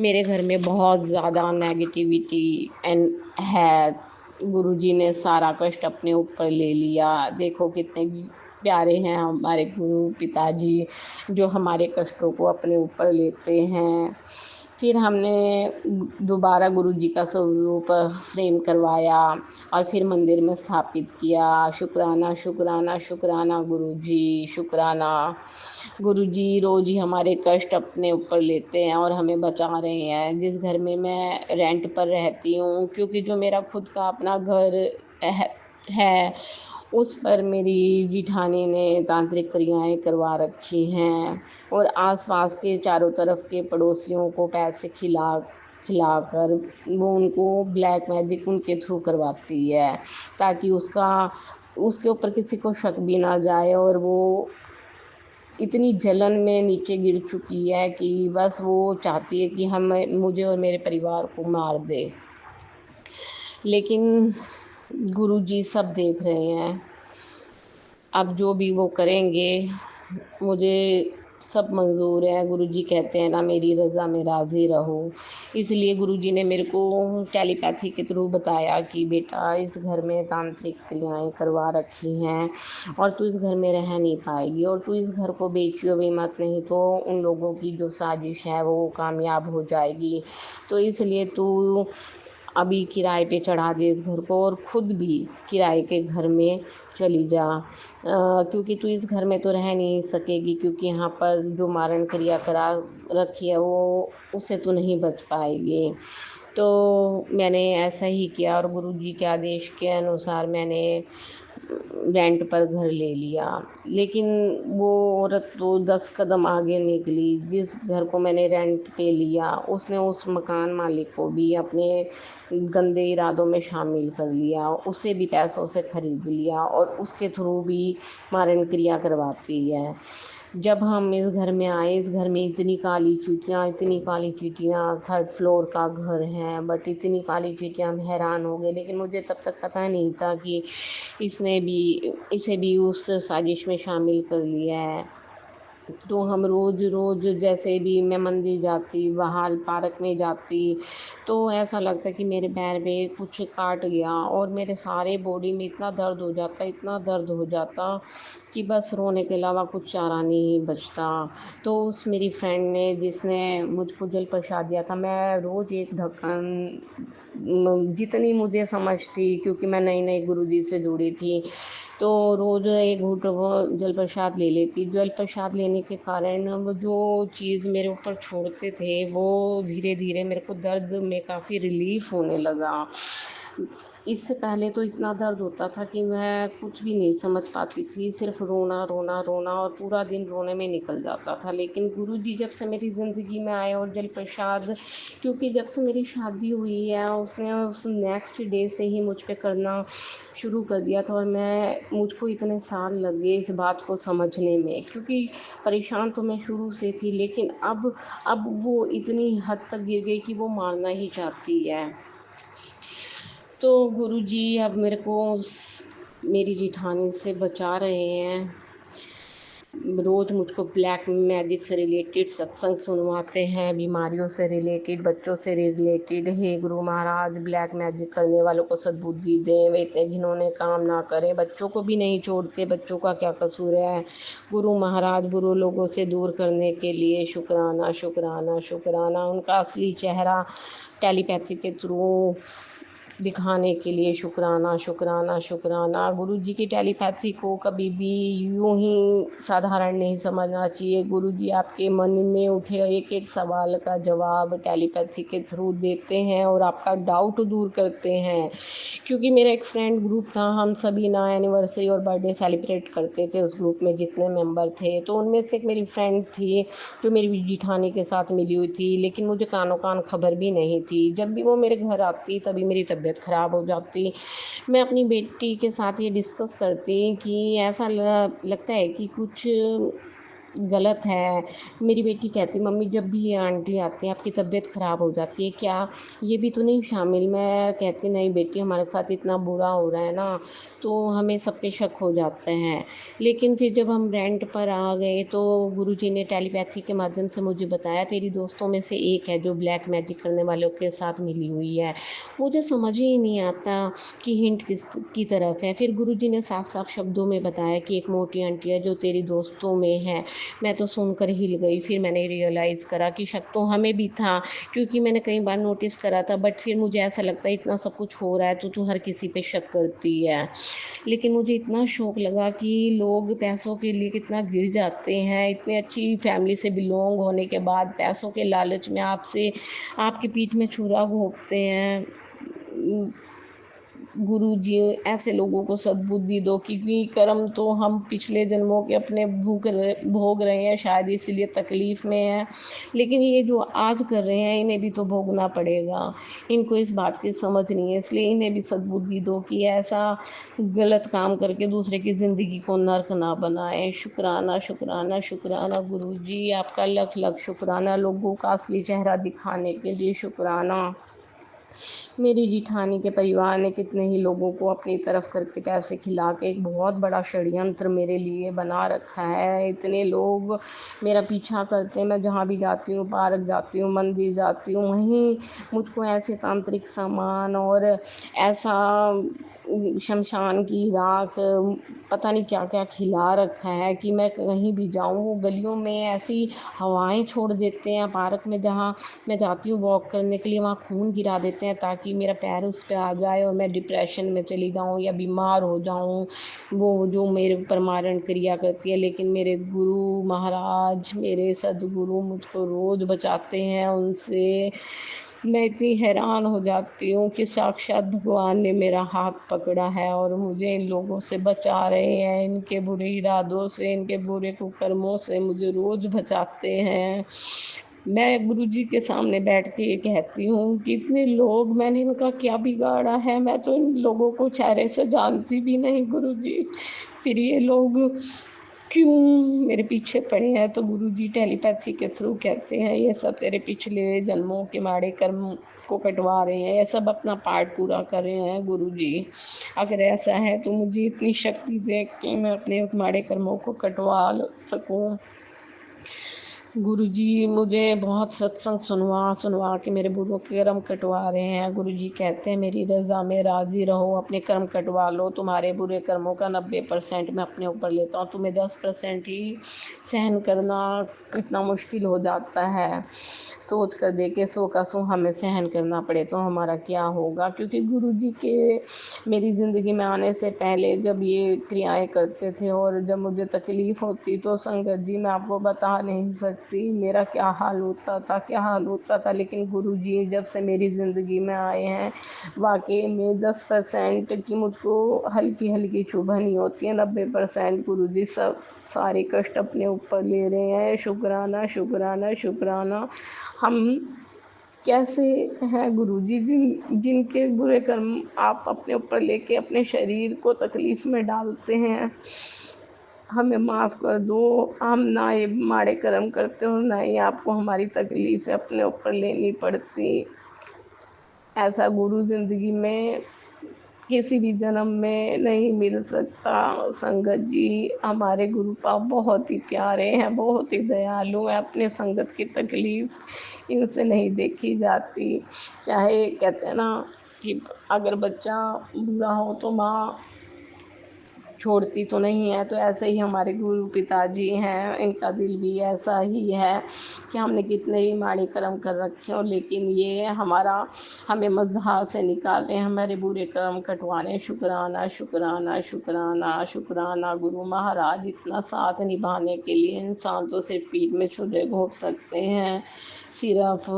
मेरे घर में बहुत ज़्यादा नेगेटिविटी एंड है। गुरुजी ने सारा कष्ट अपने ऊपर ले लिया। देखो कितने प्यारे हैं हमारे गुरु पिताजी, जो हमारे कष्टों को अपने ऊपर लेते हैं। फिर हमने दोबारा गुरु जी का स्वरूप फ्रेम करवाया और फिर मंदिर में स्थापित किया। शुक्राना, शुक्राना, शुक्राना गुरु जी, शुक्राना। गुरु जी रोज़ ही हमारे कष्ट अपने ऊपर लेते हैं और हमें बचा रहे हैं। जिस घर में मैं रेंट पर रहती हूँ, क्योंकि जो मेरा खुद का अपना घर है उस पर मेरी जिठानी ने तांत्रिक क्रियाएं करवा रखी हैं और आसपास के चारों तरफ के पड़ोसियों को पैर से खिलाकर वो उनको ब्लैक मैजिक उनके थ्रू करवाती है, ताकि उसके ऊपर किसी को शक भी ना जाए। और वो इतनी जलन में नीचे गिर चुकी है कि बस वो चाहती है कि मुझे और मेरे परिवार को मार दे। लेकिन गुरुजी सब देख रहे हैं। अब जो भी वो करेंगे मुझे सब मंज़ूर है। गुरुजी कहते हैं ना, मेरी रज़ा में राज़ी रहो। इसलिए गुरुजी ने मेरे को टेलीपैथी के थ्रू बताया कि बेटा इस घर में तांत्रिक क्रियाएं करवा रखी हैं और तू इस घर में रह नहीं पाएगी और तू इस घर को बेचियो भी मत, नहीं तो उन लोगों की जो साजिश है वो कामयाब हो जाएगी। तो इसलिए तू अभी किराए पे चढ़ा दे इस घर को और ख़ुद भी किराए के घर में चली जा, क्योंकि तू इस घर में तो रह नहीं सकेगी, क्योंकि यहाँ पर जो मारण क्रिया करा रखी है वो उससे तू नहीं बच पाएगी। तो मैंने ऐसा ही किया और गुरुजी के आदेश के अनुसार मैंने रेंट पर घर ले लिया। लेकिन वो औरत तो 10 कदम आगे निकली। जिस घर को मैंने रेंट पे लिया उसने उस मकान मालिक को भी अपने गंदे इरादों में शामिल कर लिया, उसे भी पैसों से ख़रीद लिया और उसके थ्रू भी मारण क्रिया करवाती है। जब हम इस घर में आए, इस घर में इतनी काली चींटियाँ, 3rd फ्लोर का घर है, बट इतनी काली चींटियाँ, हम हैरान हो गए। लेकिन मुझे तब तक पता नहीं था कि इसे भी उस साजिश में शामिल कर लिया है। तो हम रोज़ जैसे भी मैं मंदिर जाती, बाहर पार्क में जाती, तो ऐसा लगता कि मेरे पैर में कुछ काट गया और मेरे सारे बॉडी में इतना दर्द हो जाता कि बस रोने के अलावा कुछ चारा नहीं बचता। तो उस मेरी फ्रेंड ने, जिसने मुझको जल प्रसाद दिया था, मैं रोज़ एक ढक्कन जितनी मुझे समझ थी, क्योंकि मैं नई गुरुजी से जुड़ी थी, तो रोज़ एक घूँट वो जल प्रसाद ले लेती। जल प्रसाद लेने के कारण वो जो चीज़ मेरे ऊपर छोड़ते थे, वो धीरे-धीरे मेरे को दर्द में काफ़ी रिलीफ़ होने लगा। इससे पहले तो इतना दर्द होता था कि मैं कुछ भी नहीं समझ पाती थी, सिर्फ़ रोना और पूरा दिन रोने में निकल जाता था। लेकिन गुरुजी जब से मेरी ज़िंदगी में आए और जल प्रसाद, क्योंकि जब से मेरी शादी हुई है, उसने उस नेक्स्ट डे से ही मुझ पे करना शुरू कर दिया था और मुझको इतने साल लग गए इस बात को समझने में, क्योंकि परेशान तो मैं शुरू से थी, लेकिन अब वो इतनी हद तक गिर गई कि वो मारना ही चाहती है। तो गुरुजी अब मेरे को मेरी जेठानी से बचा रहे हैं। रोज़ मुझको ब्लैक मैजिक से रिलेटेड सत्संग सुनवाते हैं, बीमारियों से रिलेटेड, बच्चों से रिलेटेड। हे गुरु महाराज, ब्लैक मैजिक करने वालों को सद्बुद्धि दें, वे इतने घिनौने काम ना करें, बच्चों को भी नहीं छोड़ते, बच्चों का क्या कसूर है। गुरु महाराज बुरे लोगों से दूर करने के लिए शुक्राना शुक्राना शुक्राना। उनका असली चेहरा टेलीपैथी के थ्रू दिखाने के लिए शुक्राना शुक्राना शुक्राना। गुरुजी की टेलीपैथी को कभी भी यूं ही साधारण नहीं समझना चाहिए। गुरुजी आपके मन में उठे एक एक सवाल का जवाब टेलीपैथी के थ्रू देते हैं और आपका डाउट दूर करते हैं। क्योंकि मेरा एक फ्रेंड ग्रुप था, हम सभी ना एनिवर्सरी और बर्थडे सेलिब्रेट करते थे उस ग्रुप में जितने मेंबर थे। तो उनमें से एक मेरी फ्रेंड थी जो मेरी जेठानी के साथ मिली हुई थी, लेकिन मुझे कानो कान खबर भी नहीं थी। जब भी वो मेरे घर आती तभी मेरी तबीयत ख़राब हो जाती। मैं अपनी बेटी के साथ ये डिस्कस करती कि ऐसा लगता है कि कुछ गलत है। मेरी बेटी कहती, मम्मी जब भी ये आंटी आती है आपकी तबीयत ख़राब हो जाती है, क्या ये भी तो नहीं शामिल? मैं कहती, नहीं बेटी, हमारे साथ इतना बुरा हो रहा है ना, तो हमें सब पे शक हो जाता है। लेकिन फिर जब हम रेंट पर आ गए तो गुरुजी ने टेलीपैथी के माध्यम से मुझे बताया, तेरी दोस्तों में से एक है जो ब्लैक मैजिक करने वालों के साथ मिली हुई है। मुझे समझ ही नहीं आता कि हिंट किस की तरफ है। फिर गुरुजी ने साफ साफ शब्दों में बताया कि एक मोटी आंटी है जो तेरी दोस्तों में है। मैं तो सुनकर हिल गई। फिर मैंने रियलाइज़ करा कि शक तो हमें भी था, क्योंकि मैंने कई बार नोटिस करा था, बट फिर मुझे ऐसा लगता है इतना सब कुछ हो रहा है तो तू हर किसी पे शक करती है। लेकिन मुझे इतना शौक लगा कि लोग पैसों के लिए कितना गिर जाते हैं। इतनी अच्छी फैमिली से बिलोंग होने के बाद पैसों के लालच में आपकी पीठ में छुरा घोंपते हैं। गुरुजी ऐसे लोगों को सद्बुद्धि दो, क्योंकि कर्म तो हम पिछले जन्मों के अपने भोग रहे हैं, शायद इसीलिए तकलीफ़ में हैं। लेकिन ये जो आज कर रहे हैं इन्हें भी तो भोगना पड़ेगा। इनको इस बात की समझ नहीं है, इसलिए इन्हें भी सद्बुद्धि दो कि ऐसा गलत काम करके दूसरे की ज़िंदगी को नर्क ना बनाएं। शुक्राना शुक्राना शुक्राना गुरुजी, आपका लख लख शुक्राना। लोगों का असली चेहरा दिखाने के लिए शुक्राना। मेरी जेठानी के परिवार ने कितने ही लोगों को अपनी तरफ करके पैसे खिला के एक बहुत बड़ा षड्यंत्र मेरे लिए बना रखा है। इतने लोग मेरा पीछा करते हैं, मैं जहाँ भी जाती हूँ, पार्क जाती हूँ, मंदिर जाती हूँ, वहीं मुझको ऐसे तांत्रिक सामान और ऐसा शमशान की राख, पता नहीं क्या क्या खिला रखा है कि मैं कहीं भी जाऊँ वो गलियों में ऐसी हवाएं छोड़ देते हैं। पार्क में जहाँ मैं जाती हूँ वॉक करने के लिए, वहाँ खून गिरा देते हैं ताकि मेरा पैर उस पे आ जाए और मैं डिप्रेशन में चली जाऊँ या बीमार हो जाऊँ। वो जो मेरे ऊपर मारण क्रिया करती है, लेकिन मेरे गुरु महाराज, मेरे सदगुरु मुझको रोज़ बचाते हैं उनसे। मैं इतनी हैरान हो जाती हूँ कि साक्षात भगवान ने मेरा हाथ पकड़ा है और मुझे इन लोगों से बचा रहे हैं, इनके बुरे इरादों से, इनके बुरे कुकर्मों से मुझे रोज़ बचाते हैं। मैं गुरुजी के सामने बैठ के ये कहती हूँ कि इतने लोग, मैंने इनका क्या बिगाड़ा है? मैं तो इन लोगों को चेहरे से जानती भी नहीं गुरुजी, फिर ये लोग क्यों मेरे पीछे पड़े हैं? तो गुरुजी टेलीपैथी के थ्रू कहते हैं ये सब तेरे पिछले जन्मों के माड़े कर्म को कटवा रहे हैं, ये सब अपना पार्ट पूरा कर रहे हैं गुरुजी। अगर ऐसा है तो मुझे इतनी शक्ति दे कि मैं अपने माड़े कर्मों को कटवा सकूं। गुरुजी मुझे बहुत सत्संग सुनवा के मेरे बुरों के कर्म कटवा रहे हैं। गुरुजी कहते हैं मेरी रज़ा में राज़ी रहो, अपने कर्म कटवा लो, तुम्हारे बुरे कर्मों का 90% मैं अपने ऊपर लेता हूँ, तुम्हें 10% ही सहन करना कितना मुश्किल हो जाता है। सोच कर देखे 100 का 100 हमें सहन करना पड़े तो हमारा क्या होगा? क्योंकि गुरुजी के मेरी ज़िंदगी में आने से पहले जब ये क्रियाएं करते थे और जब मुझे तकलीफ़ होती तो संगत जी मैं आपको बता नहीं सकती मेरा क्या हाल होता था। लेकिन गुरुजी जब से मेरी ज़िंदगी में आए हैं वाकई में 10% की मुझको हल्की हल्की चुभन ही होती है, 90% गुरुजी सब सारे कष्ट अपने ऊपर ले रहे हैं। शुक्राना शुक्राना शुक्राना। हम कैसे हैं गुरुजी जिनके बुरे कर्म आप अपने ऊपर लेके अपने शरीर को तकलीफ़ में डालते हैं। हमें माफ़ कर दो, हम ना ये माड़े कर्म करते हो ना ही आपको हमारी तकलीफ़ें अपने ऊपर लेनी पड़ती। ऐसा गुरु ज़िंदगी में किसी भी जन्म में नहीं मिल सकता। संगत जी हमारे गुरुपाप बहुत ही प्यारे हैं, बहुत ही दयालु हैं, अपने संगत की तकलीफ़ इनसे नहीं देखी जाती। चाहे कहते हैं ना कि अगर बच्चा बुरा हो तो माँ छोड़ती तो नहीं है, तो ऐसे ही हमारे गुरु पिताजी हैं, इनका दिल भी ऐसा ही है कि हमने कितने भी माड़े कर्म कर रखे हो लेकिन ये हमें मज़हर से निकाल रहे हैं, हमारे बुरे कर्म कटवा रहे हैं। शुक्राना शुक्राना शुक्राना शुक्राना। गुरु महाराज इतना साथ निभाने के लिए इंसान तो सिर्फ पीठ में छुरे घोंप सकते हैं, सिर्फ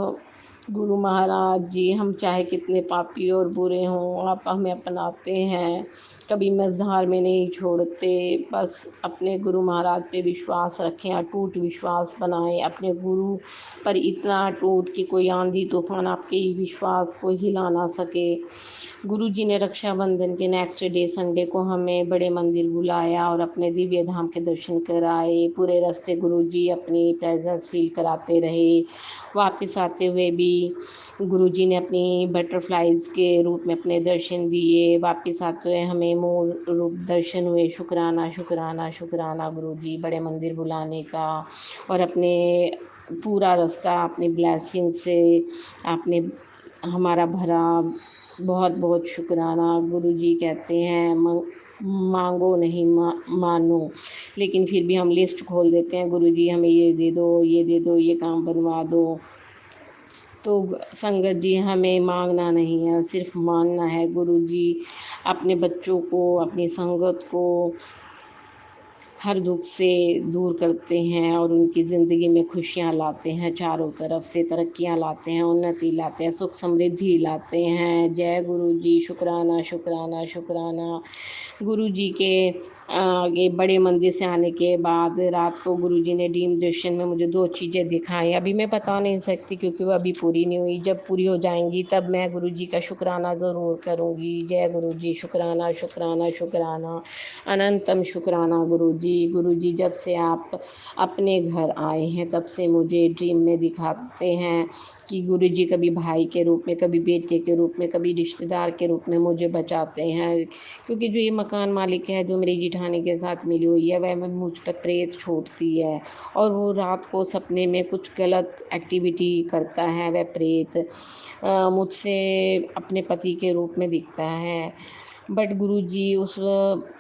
गुरु महाराज जी। हम चाहे कितने पापी और बुरे हों आप हमें अपनाते हैं, कभी मज़हर में नहीं छोड़ते। बस अपने गुरु महाराज पे विश्वास रखें, अटूट विश्वास बनाएं अपने गुरु पर, इतना अटूट कि कोई आंधी तूफान आपके विश्वास को हिला ना सके। गुरु जी ने रक्षाबंधन के नेक्स्ट डे संडे को हमें बड़े मंदिर बुलाया और अपने दिव्य धाम के दर्शन कराए। पूरे रास्ते गुरु जी अपनी प्रेजेंस फील कराते रहे। वापस आते हुए भी गुरुजी ने अपनी बटरफ्लाइज के रूप में अपने दर्शन दिए। वापस आते हुए हमें मोर रूप दर्शन हुए। शुक्राना शुक्राना शुक्राना गुरुजी बड़े मंदिर बुलाने का, और अपने पूरा रास्ता अपनी ब्लेसिंग से आपने हमारा भरा। बहुत बहुत शुक्राना। गुरुजी कहते हैं मांगो नहीं मानो, लेकिन फिर भी हम लिस्ट खोल देते हैं, गुरुजी हमें ये दे दो, ये दे दो, ये काम बनवा दो। तो संगत जी हमें मांगना नहीं है, सिर्फ मानना है। गुरुजी अपने बच्चों को, अपनी संगत को हर दुख से दूर करते हैं और उनकी ज़िंदगी में खुशियाँ लाते हैं, चारों तरफ से तरक्कियाँ लाते हैं, उन्नति लाते हैं, सुख समृद्धि लाते हैं। जय गुरु जी। शुक्राना शुक्राना शुक्राना। गुरु जी के आगे बड़े मंदिर से आने के बाद रात को गुरु जी ने ड्रीम दर्शन में मुझे 2 चीज़ें दिखाई। अभी मैं बता नहीं सकती क्योंकि वो अभी पूरी नहीं हुई, जब पूरी हो जाएंगी तब मैं गुरु जी का शुक्राना ज़रूर करूँगी। जय गुरु जी। शुक्राना शुक्राना शुक्राना। अनंतम शुक्राना गुरु जी। गुरु जी जब से आप अपने घर आए हैं तब से मुझे ड्रीम में दिखाते हैं कि गुरु जी कभी भाई के रूप में, कभी बेटे के रूप में, कभी रिश्तेदार के रूप में मुझे बचाते हैं। क्योंकि जो ये मकान मालिक है जो मेरी जेठानी के साथ मिली हुई है, वह मुझ पर प्रेत छोड़ती है और वो रात को सपने में कुछ गलत एक्टिविटी करता है। वह प्रेत मुझसे अपने पति के रूप में दिखता है, बट गुरुजी उस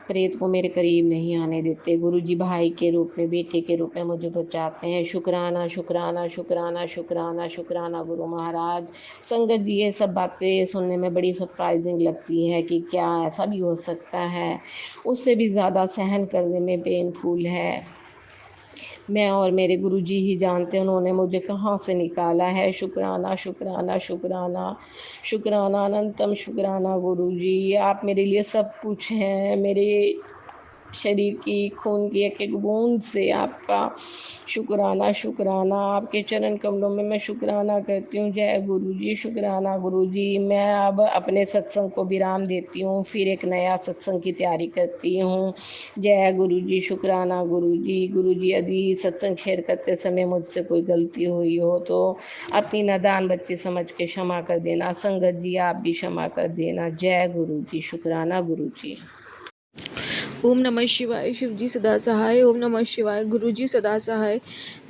प्रेत को मेरे करीब नहीं आने देते। गुरुजी भाई के रूप में, बेटे के रूप में मुझे बचाते हैं। शुक्राना शुक्राना शुक्राना शुक्राना शुक्राना गुरु महाराज। संगत जी ये सब बातें सुनने में बड़ी सरप्राइजिंग लगती है कि क्या ऐसा भी हो सकता है, उससे भी ज़्यादा सहन करने में पेनफुल है। मैं और मेरे गुरुजी ही जानते हैं उन्होंने मुझे कहाँ से निकाला है। शुक्राना शुक्राना शुक्राना शुक्राना अनंतम शुक्राना गुरुजी, आप मेरे लिए सब कुछ हैं। मेरे शरीर की खून की एक एक बूंद से आपका शुक्राना शुक्राना। आपके चरण कमलों में मैं शुक्राना करती हूँ। जय गुरुजी, शुक्राना गुरुजी। मैं अब अपने सत्संग को विराम देती हूँ, फिर एक नया सत्संग की तैयारी करती हूँ। जय गुरुजी, शुक्राना गुरुजी। गुरुजी, यदि सत्संग शेयर करते समय मुझसे कोई गलती हुई हो तो अपनी नादान बच्ची समझ के क्षमा कर देना। संगत जी, आप भी क्षमा कर देना। जय गुरुजी, शुक्राना गुरुजी। ओम नमः शिवाय। शिव जी सदा सहाय। ओम नमः शिवाय। गुरु जी सदा सहाय।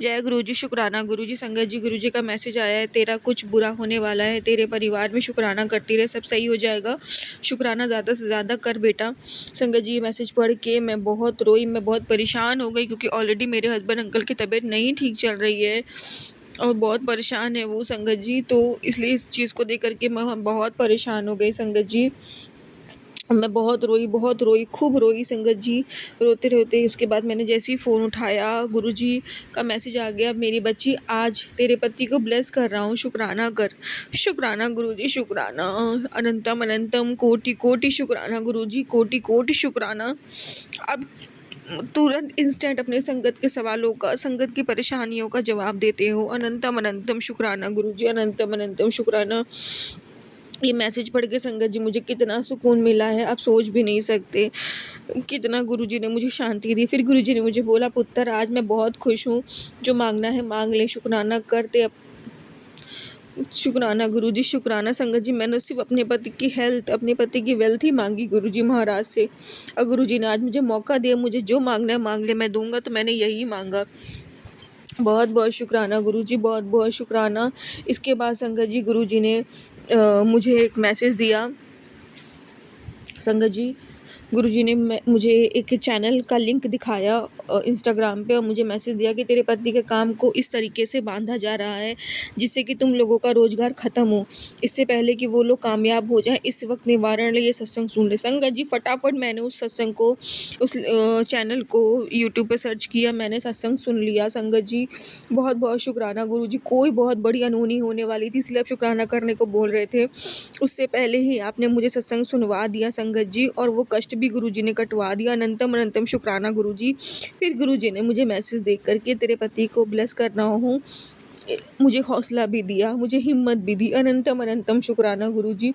जय गुरु जी, शुक्राना गुरु जी। संगत जी, गुरु जी का मैसेज आया है, तेरा कुछ बुरा होने वाला है, तेरे परिवार में शुक्राना करती रहे, सब सही हो जाएगा। शुक्राना ज़्यादा से ज़्यादा कर बेटा। संगत जी, ये मैसेज पढ़ के मैं बहुत रोई, मैं बहुत परेशान हो गई, क्योंकि ऑलरेडी मेरे हस्बैंड अंकल की तबीयत नहीं ठीक चल रही है और बहुत परेशान है वो संगत जी। तो इसलिए इस चीज़ को देख करके मैं बहुत परेशान हो गई संगत जी। मैं बहुत रोई, खूब रोई संगत जी। रोते-रोते उसके बाद मैंने जैसे ही फ़ोन उठाया, गुरुजी का मैसेज आ गया, मेरी बच्ची आज तेरे पति को ब्लेस कर रहा हूँ, शुक्राना कर। शुक्राना गुरुजी, शुक्राना। अनंतम अनंतम कोटि-कोटि शुक्राना गुरुजी, कोटि-कोटि शुक्राना। अब तुरंत इंस्टेंट अपने संगत के सवालों का, संगत की परेशानियों का जवाब देते हो। अनंतम अनंतम शुक्राना गुरुजी, अनंतम अनंतम शुक्राना। ये मैसेज पढ़ के संगत जी मुझे कितना सुकून मिला है, आप सोच भी नहीं सकते। कितना गुरुजी ने मुझे शांति दी। फिर गुरुजी ने मुझे बोला, पुत्र आज मैं बहुत खुश हूँ, जो मांगना है मांग ले, शुक्राना करते। शुक्राना गुरुजी, शुक्राना संगत जी। मैंने सिर्फ अपने पति की हेल्थ, अपने पति की वेल्थ ही मांगी गुरुजी महाराज से, और गुरुजी ने आज मुझे मौका दिया, मुझे जो मांगना है मांग ले, मैं दूंगा। तो मैंने यही मांगा। बहुत बहुत शुक्राना गुरुजी, बहुत बहुत शुक्राना। इसके बाद संगत जी गुरुजी ने मुझे एक मैसेज दिया। संगत जी, गुरुजी ने मुझे एक चैनल का लिंक दिखाया इंस्टाग्राम पे, और मुझे मैसेज दिया कि तेरे पति के काम को इस तरीके से बांधा जा रहा है जिससे कि तुम लोगों का रोज़गार ख़त्म हो, इससे पहले कि वो लोग कामयाब हो जाएं, इस वक्त निवारण लिए सत्संग सुन ले। संगत जी, फटाफट मैंने उस सत्संग को, उस चैनल को यूट्यूब पे सर्च किया, मैंने सत्संग सुन लिया। संगत जी, बहुत बहुत शुक्राना गुरुजी। कोई बहुत बड़ी अनहोनी होने वाली थी, इसलिए आप शुक्राना करने को बोल रहे थे। उससे पहले ही आपने मुझे सत्संग सुनवा दिया संगत जी, और वो कष्ट भी गुरुजी ने कटवा दिया। अनंतम अनंतम शुक्राना गुरुजी। फिर गुरुजी ने मुझे मैसेज देख करके तेरे पति को ब्लेस कर रहा हूँ, मुझे हौसला भी दिया, मुझे हिम्मत भी दी। अनंतम अनंतम शुक्राना गुरुजी।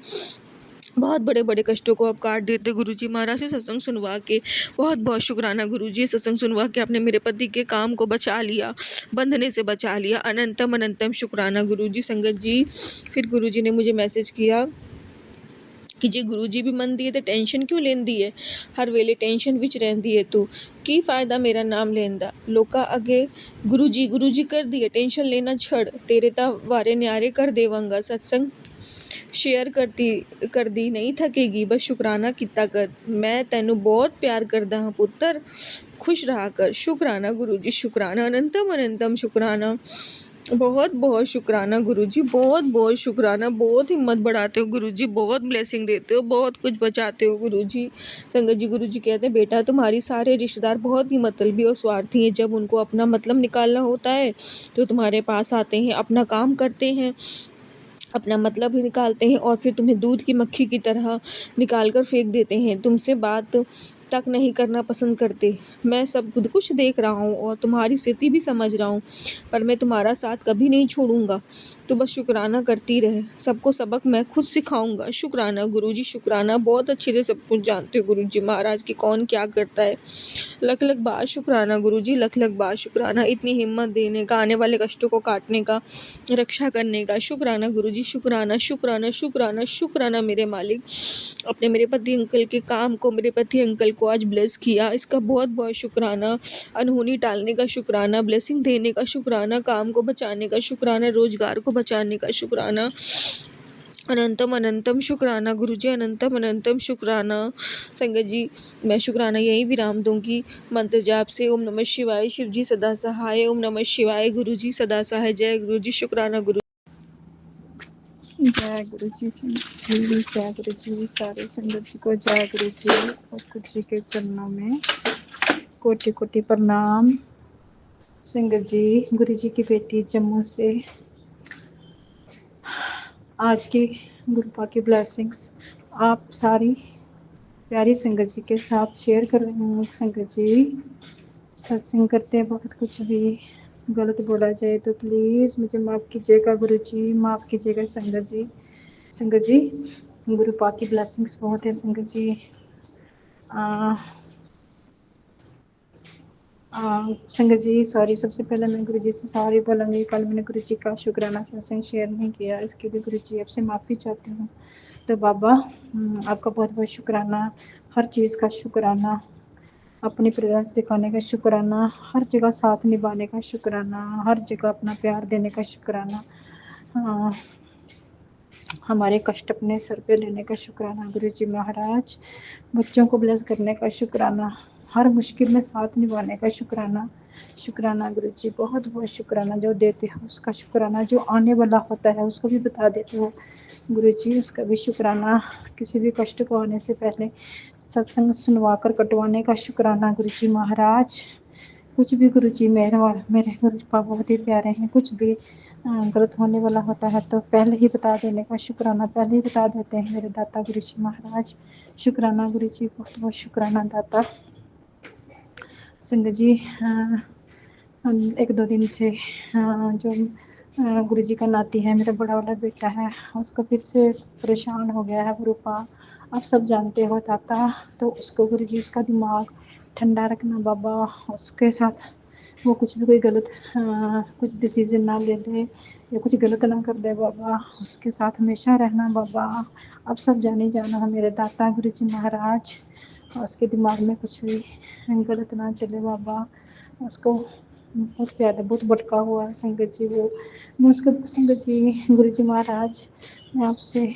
बहुत बड़े बड़े कष्टों को आप काट देते गुरुजी महाराज से सत्संग सुनवा के। बहुत बहुत शुक्राना गुरुजी, सत्संग सुनवा के आपने मेरे पति के काम को बचा लिया, बंधने से बचा लिया। अनंतम अनंतम शुक्राना गुरुजी। संगत जी, फिर गुरुजी ने मुझे मैसेज किया कि जे गुरु जी भी मंदी है तो टेंशन क्यों लेंदी है, हर वेले टेंशन विच रहंदी है तू, की फ़ायदा मेरा नाम लेन दा, लोका अगे गुरु जी कर दिए, टेंशन लेना छड़, तेरे ता वारे न्यारे कर देवांगा। सत्संग शेयर कर दी नहीं थकेगी, बस शुकराना किता कर, मैं तैनू बहुत प्यार करदा हाँ पुत्तर, खुश रहा कर। शुक्राना गुरु जी, शुक्राना। अनंतम अनंतम शुक्राना। बहुत बहुत शुक्राना गुरुजी, बहुत बहुत शुक्राना। बहुत हिम्मत बढ़ाते हो गुरुजी, बहुत ब्लेसिंग देते हो, बहुत कुछ बचाते हो गुरुजी। संगत जी, गुरुजी कहते हैं, बेटा तुम्हारी सारे रिश्तेदार बहुत ही मतलबी और स्वार्थी हैं, जब उनको अपना मतलब निकालना होता है तो तुम्हारे पास आते हैं, अपना काम करते हैं, अपना मतलब ही निकालते हैं, और फिर तुम्हें दूध की मक्खी की तरह निकाल कर फेंक देते हैं, तुमसे बात तक नहीं करना पसंद करते। मैं सब कुछ देख रहा हूँ और तुम्हारी स्थिति भी समझ रहा हूँ, पर मैं तुम्हारा साथ कभी नहीं छोड़ूंगा, तो बस शुक्राना करती रहे, सबको सबक मैं खुद सिखाऊंगा। शुक्राना गुरुजी, शुक्राना। बहुत अच्छे से सब कुछ जानते हो गुरुजी महाराज की कौन क्या करता है। लख लख बार शुक्राना गुरुजी, लख लख बार शुक्राना, इतनी हिम्मत देने का, आने वाले कष्टों को काटने का, रक्षा करने का। शुक्राना गुरुजी, शुक्राना शुक्राना शुक्राना शुक्राना मेरे मालिक। अपने मेरे पति अंकल के काम को, मेरे पति अंकल को आज ब्लेस किया, इसका बहुत बहुत शुक्राना। अनहोनी टालने का शुक्राना, ब्लेसिंग देने का शुक्राना, काम को बचाने का शुक्राना, रोजगार को बचाने का शुक्राना। अनंतम अनंतम शुक्राना गुरुजी, अनंतम अनंतम शुक्राना। संगत जी, मैं शुक्राना यही विराम दूंगी मंत्र जाप से। ओम नमः शिवाय। शिव जी सदा सहाय। ओम नमः शिवाय। गुरुजी सदा सहाय। जय गुरुजी, शुक्राना गुरु। जय गुरु जी, जय गुरु जी। सारे संगत जी को जय गुरु जी, और गुरु जी के चरणों में कोटि कोटि प्रणाम। संगत जी, गुरु जी की बेटी जम्मू से आज की गुरुपा की ब्लेसिंग्स आप सारी प्यारी संगत जी के साथ शेयर कर रही हूँ। संगत जी, सत्संग करते वक्त कुछ भी गलत बोला जाए तो प्लीज़ मुझे माफ़ कीजिएगा गुरु जी, माफ़ कीजिएगा संगत जी। संगत जी, गुरुपा की ब्लेसिंग्स बहुत है संगत जी। संगत जी सॉरी, सबसे पहले मैं गुरु जी से सॉरी बोलूँगी। कल मैंने गुरु जी का शुक्राना सत्संग शेयर नहीं किया, इसके लिए गुरु जी आपसे माफ़ी चाहती हूँ। तो बाबा आपका बहुत बहुत शुक्राना, हर चीज़ का शुक्राना, अपनी प्रेजेंस दिखाने का शुक्राना, हर जगह साथ निभाने का शुक्राना, हर जगह अपना प्यार देने का शुक्राना, हमारे कष्ट अपने सर पे लेने का शुक्राना गुरु जी महाराज, बच्चों को ब्लेस करने का शुक्राना, हर मुश्किल में साथ निभाने का शुक्राना। शुक्राना गुरु जी, बहुत बहुत शुक्राना। जो देते हो उसका शुक्राना, जो आने वाला होता है उसको भी बता देते हो गुरु जी, उसका भी शुक्राना। किसी भी कष्ट को आने से पहले सत्संग सुनवा कर कटवाने का शुक्राना गुरु जी महाराज। कुछ भी गुरु जी मेरे गुरु पापा बहुत ही प्यारे हैं। कुछ भी गलत होने वाला होता है तो पहले ही बता देने का शुक्राना, पहले ही बता देते हैं मेरे दाता गुरु जी महाराज। शुक्राना गुरु जी, बहुत बहुत शुक्राना दाता। संगत जी, एक दो दिन से जो गुरु जी का नाती है, मेरा बड़ा वाला बेटा है, उसको फिर से परेशान हो गया है गुरुपा। आप सब जानते हो दाता, तो उसको गुरु जी उसका दिमाग ठंडा रखना बाबा। उसके साथ वो कुछ भी कोई गलत कुछ डिसीजन ना ले ले या कुछ गलत ना कर दे बाबा। उसके साथ हमेशा रहना बाबा। आप सब जाने जाना है मेरे दाता गुरु जी महाराज। उसके दिमाग में कुछ भी गलत ना चले बाबा। उसको बहुत प्यार है, बहुत भटका हुआ है संगत जी वो। मैं उसको संगत जी गुरु जी महाराज, मैं आपसे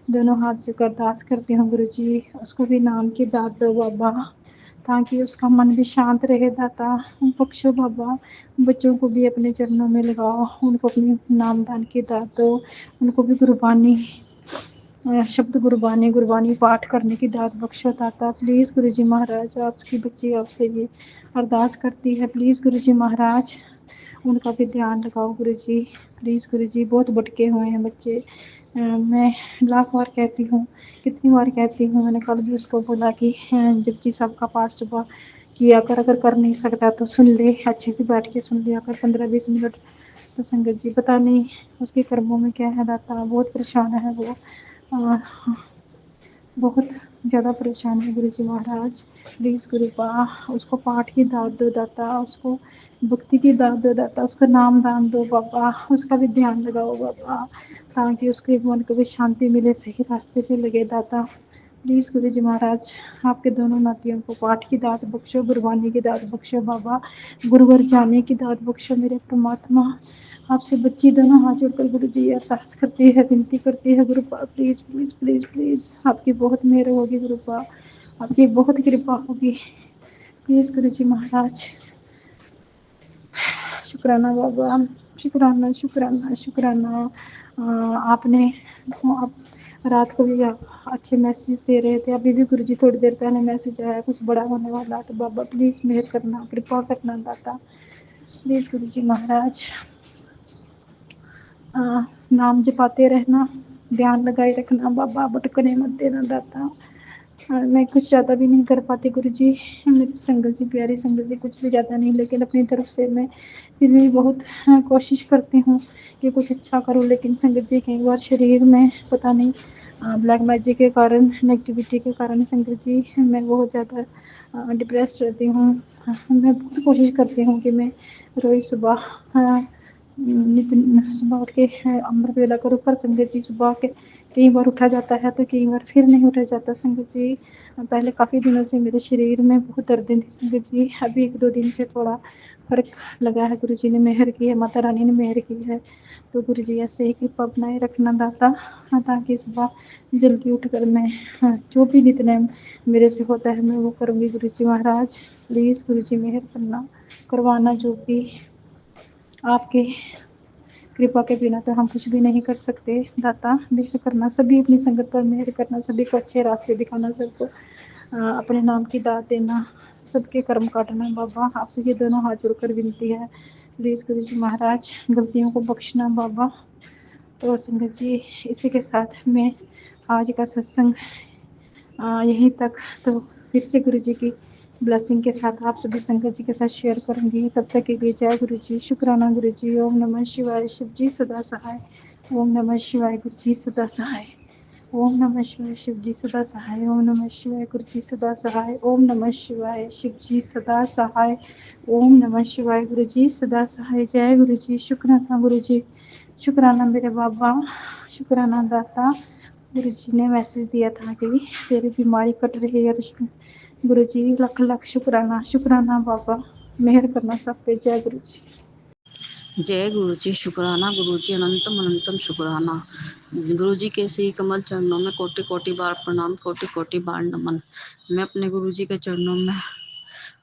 दोनों हाथ जोड़कर अरदास करती हूँ गुरु जी, उसको भी नाम की दात दो बाबा, ताकि उसका मन भी शांत रहे दाता। बख्शो बाबा, बच्चों को भी अपने चरणों में लगाओ, उनको अपनी नामदान की दात दो, उनको भी गुरबानी शब्द गुरबानी पाठ करने की दात बख्शो दाता। प्लीज़ गुरु जी महाराज, आपकी बच्ची आपसे ये अरदास करती है, प्लीज़ गुरु जी महाराज उनका भी ध्यान रखाओ गुरु जी। प्लीज़ गुरु जी, बहुत भटके हुए हैं बच्चे। मैं लाख बार कहती हूँ, कितनी बार कहती हूँ, मैंने कल भी उसको बोला कि जपजी साहब का पाठ सुबह किया कर, अगर कर नहीं सकता तो सुन ले, अच्छे से बैठ के सुन लिया कर 15-20 मिनट। तो संगत जी पता नहीं उसके कर्मों में क्या है दाता, बहुत परेशान है वो, बहुत ज़्यादा परेशान है गुरु जी महाराज। प्लीज़ गुरुपा उसको पाठ की दात दो दाता, उसको भक्ति की दात दो दाता, उसको नाम दान दो बाबा, उसका भी ध्यान लगाओ बाबा, ताकि उसके मन को भी शांति मिले, सही रास्ते पे लगे दाता। प्लीज़ गुरु जी महाराज, आपके दोनों नातियों को पाठ की दात बख्शो, गुरबानी की दात बख्शो बाबा, गुरुवर जाने की दात बख्शो मेरे परमात्मा। आपसे बच्ची दोनों हाथ जोड़कर गुरु जी अरदास करती है, विनती करती है गुरुपा, प्लीज़ प्लीज़ प्लीज़ प्लीज़ आपकी बहुत मेहर होगी गुरुपा, आपकी बहुत कृपा होगी। प्लीज़ गुरु जी महाराज, शुक्राना बाबा, शुक्राना शुक्राना शुक्राना। आपने आप रात को भी आप अच्छे मैसेज दे रहे थे, अभी भी गुरु जी थोड़ी देर पहले मैसेज आया कुछ बड़ा होने वाला, तो बाबा प्लीज़ मेहर करना, कृपा करना दाता। प्लीज़ गुरु जी महाराज, नाम जपाते रहना, ध्यान लगाए रखना बाबा, भटकने मत देना दाता। मैं कुछ ज़्यादा भी नहीं कर पाती गुरु जी, मेरी संगत जी प्यारी संगत जी, कुछ भी ज़्यादा नहीं, लेकिन अपनी तरफ से मैं फिर भी बहुत कोशिश करती हूँ कि कुछ अच्छा करूँ। लेकिन संगत जी कई बार शरीर में पता नहीं ब्लैक मैजिक के कारण, नेगेटिविटी के कारण संगत जी मैं बहुत ज़्यादा डिप्रेस्ड रहती हूँ। मैं बहुत कोशिश करती हूँ कि मैं रोज़ सुबह सुबह उठ के अमृत वेला करूँ, पर संगत जी सुबह के कई बार उठा जाता है तो कई बार फिर नहीं उठा जाता संगत जी। पहले काफ़ी दिनों से मेरे शरीर में बहुत दर्द थी संगत जी, अभी 1-2 दिन से थोड़ा फ़र्क लगा है। गुरु जी ने मेहर की है, माता रानी ने मेहर की है, तो गुरु जी ऐसे ही कृपा बनाए रखना दाता, ताकि सुबह जल्दी उठकर मैं जो भी नित्य मेरे से होता है मैं वो करूँगी गुरु जी महाराज। प्लीज़ गुरु जी मेहर करना, करवाना जो भी आपके कृपा के बिना तो हम कुछ भी नहीं कर सकते। दाता मेहर करना, सभी अपनी संगत पर मेहर करना, सभी को अच्छे रास्ते दिखाना, सबको अपने नाम की दात देना, सबके कर्म काटना। बाबा आपसे ये दोनों हाथ जोड़कर विनती है, प्लीज़ गुरु जी महाराज गलतियों को बख्शना बाबा। तो संगत जी इसी के साथ मैं आज का सत्संग यहीं तक, तो फिर से गुरु जी की ब्लेसिंग के साथ आप सभी संगत जी के साथ शेयर करूंगी। तब तक के लिए जय गुरु जी, शुक्राना गुरु जी। ओम नमः शिवाय, शिव जी सदा सहाय। ओम नमः शिवाय, गुरु जी सदा सहाय। ओम नमः शिवाय, शिव जी सदा सहाय। ओम नमः शिवाय, गुरु जी सदा सहाय। ओम नमः शिवाय, शिव जी सदा सहाय। ओम नमः शिवाय, गुरु जी सदा सहाय। जय गुरु जी, शुक्राना गुरु जी, शुक्राना मेरे बाबा, शुक्राना दाता। गुरु जी ने मैसेज दिया था कि तेरी बीमारी कट रही है, तो गुरु जी लख लख शुक्राना, शुक्राना बाबा, मेहर करना सब पे। जय गुरु जी। जय गुरु जी, शुक्राना गुरु जी, अनंतम अनंतम शुक्राना। गुरु जी के श्री कमल चरणों में कोटि कोटि बार प्रणाम, कोटि कोटि बार नमन। मैं अपने गुरु जी के चरणों में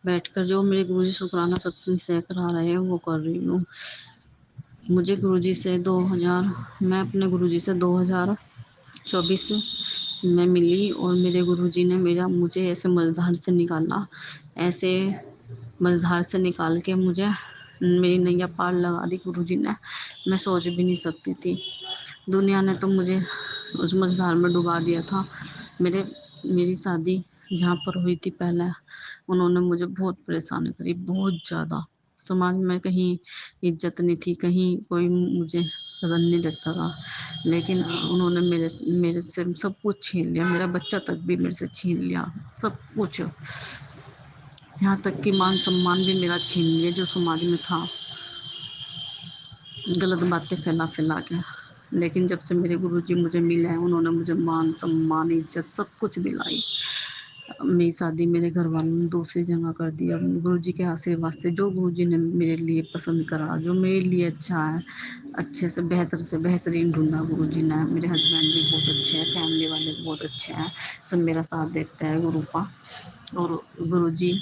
बैठकर जो मेरे गुरु जी शुक्राना सत्संग से करा रहे हैं वो कर रही हूँ। मुझे गुरु जी से मैं अपने गुरु जी से 2024 में मिली और मेरे गुरु जी ने मुझे ऐसे मझधार से निकाला, ऐसे मझधार से निकाल के मुझे मेरी नैया पार लगा दी गुरु जी ने। मैं सोच भी नहीं सकती थी, दुनिया ने तो मुझे उस मझधार में डुबा दिया था। मेरी शादी जहाँ पर हुई थी पहले, उन्होंने मुझे बहुत परेशान करी, बहुत ज़्यादा। समाज में कहीं इज्जत नहीं थी, कहीं कोई मुझे कदर नहीं देता था, लेकिन उन्होंने मेरे से सब कुछ छीन लिया। मेरा बच्चा तक भी मेरे से छीन लिया, सब कुछ, यहाँ तक कि मान सम्मान भी मेरा छीन लिया जो समाज में था, गलत बातें फैला फैला के। लेकिन जब से मेरे गुरुजी मुझे मिले हैं, उन्होंने मुझे मान सम्मान इज्जत सब कुछ दिलाई। मेरी शादी मेरे घर वालों ने दूसरी जगह कर दिया। गुरुजी के आशीर्वाद से जो गुरुजी ने मेरे लिए पसंद करा, जो मेरे लिए अच्छा है, अच्छे से बेहतर से बेहतरीन ढूंढा गुरुजी ने। मेरे हस्बैंड भी बहुत अच्छे हैं, फैमिली वाले भी बहुत अच्छे हैं, सब मेरा साथ देते हैं गुरु का। और गुरुजी,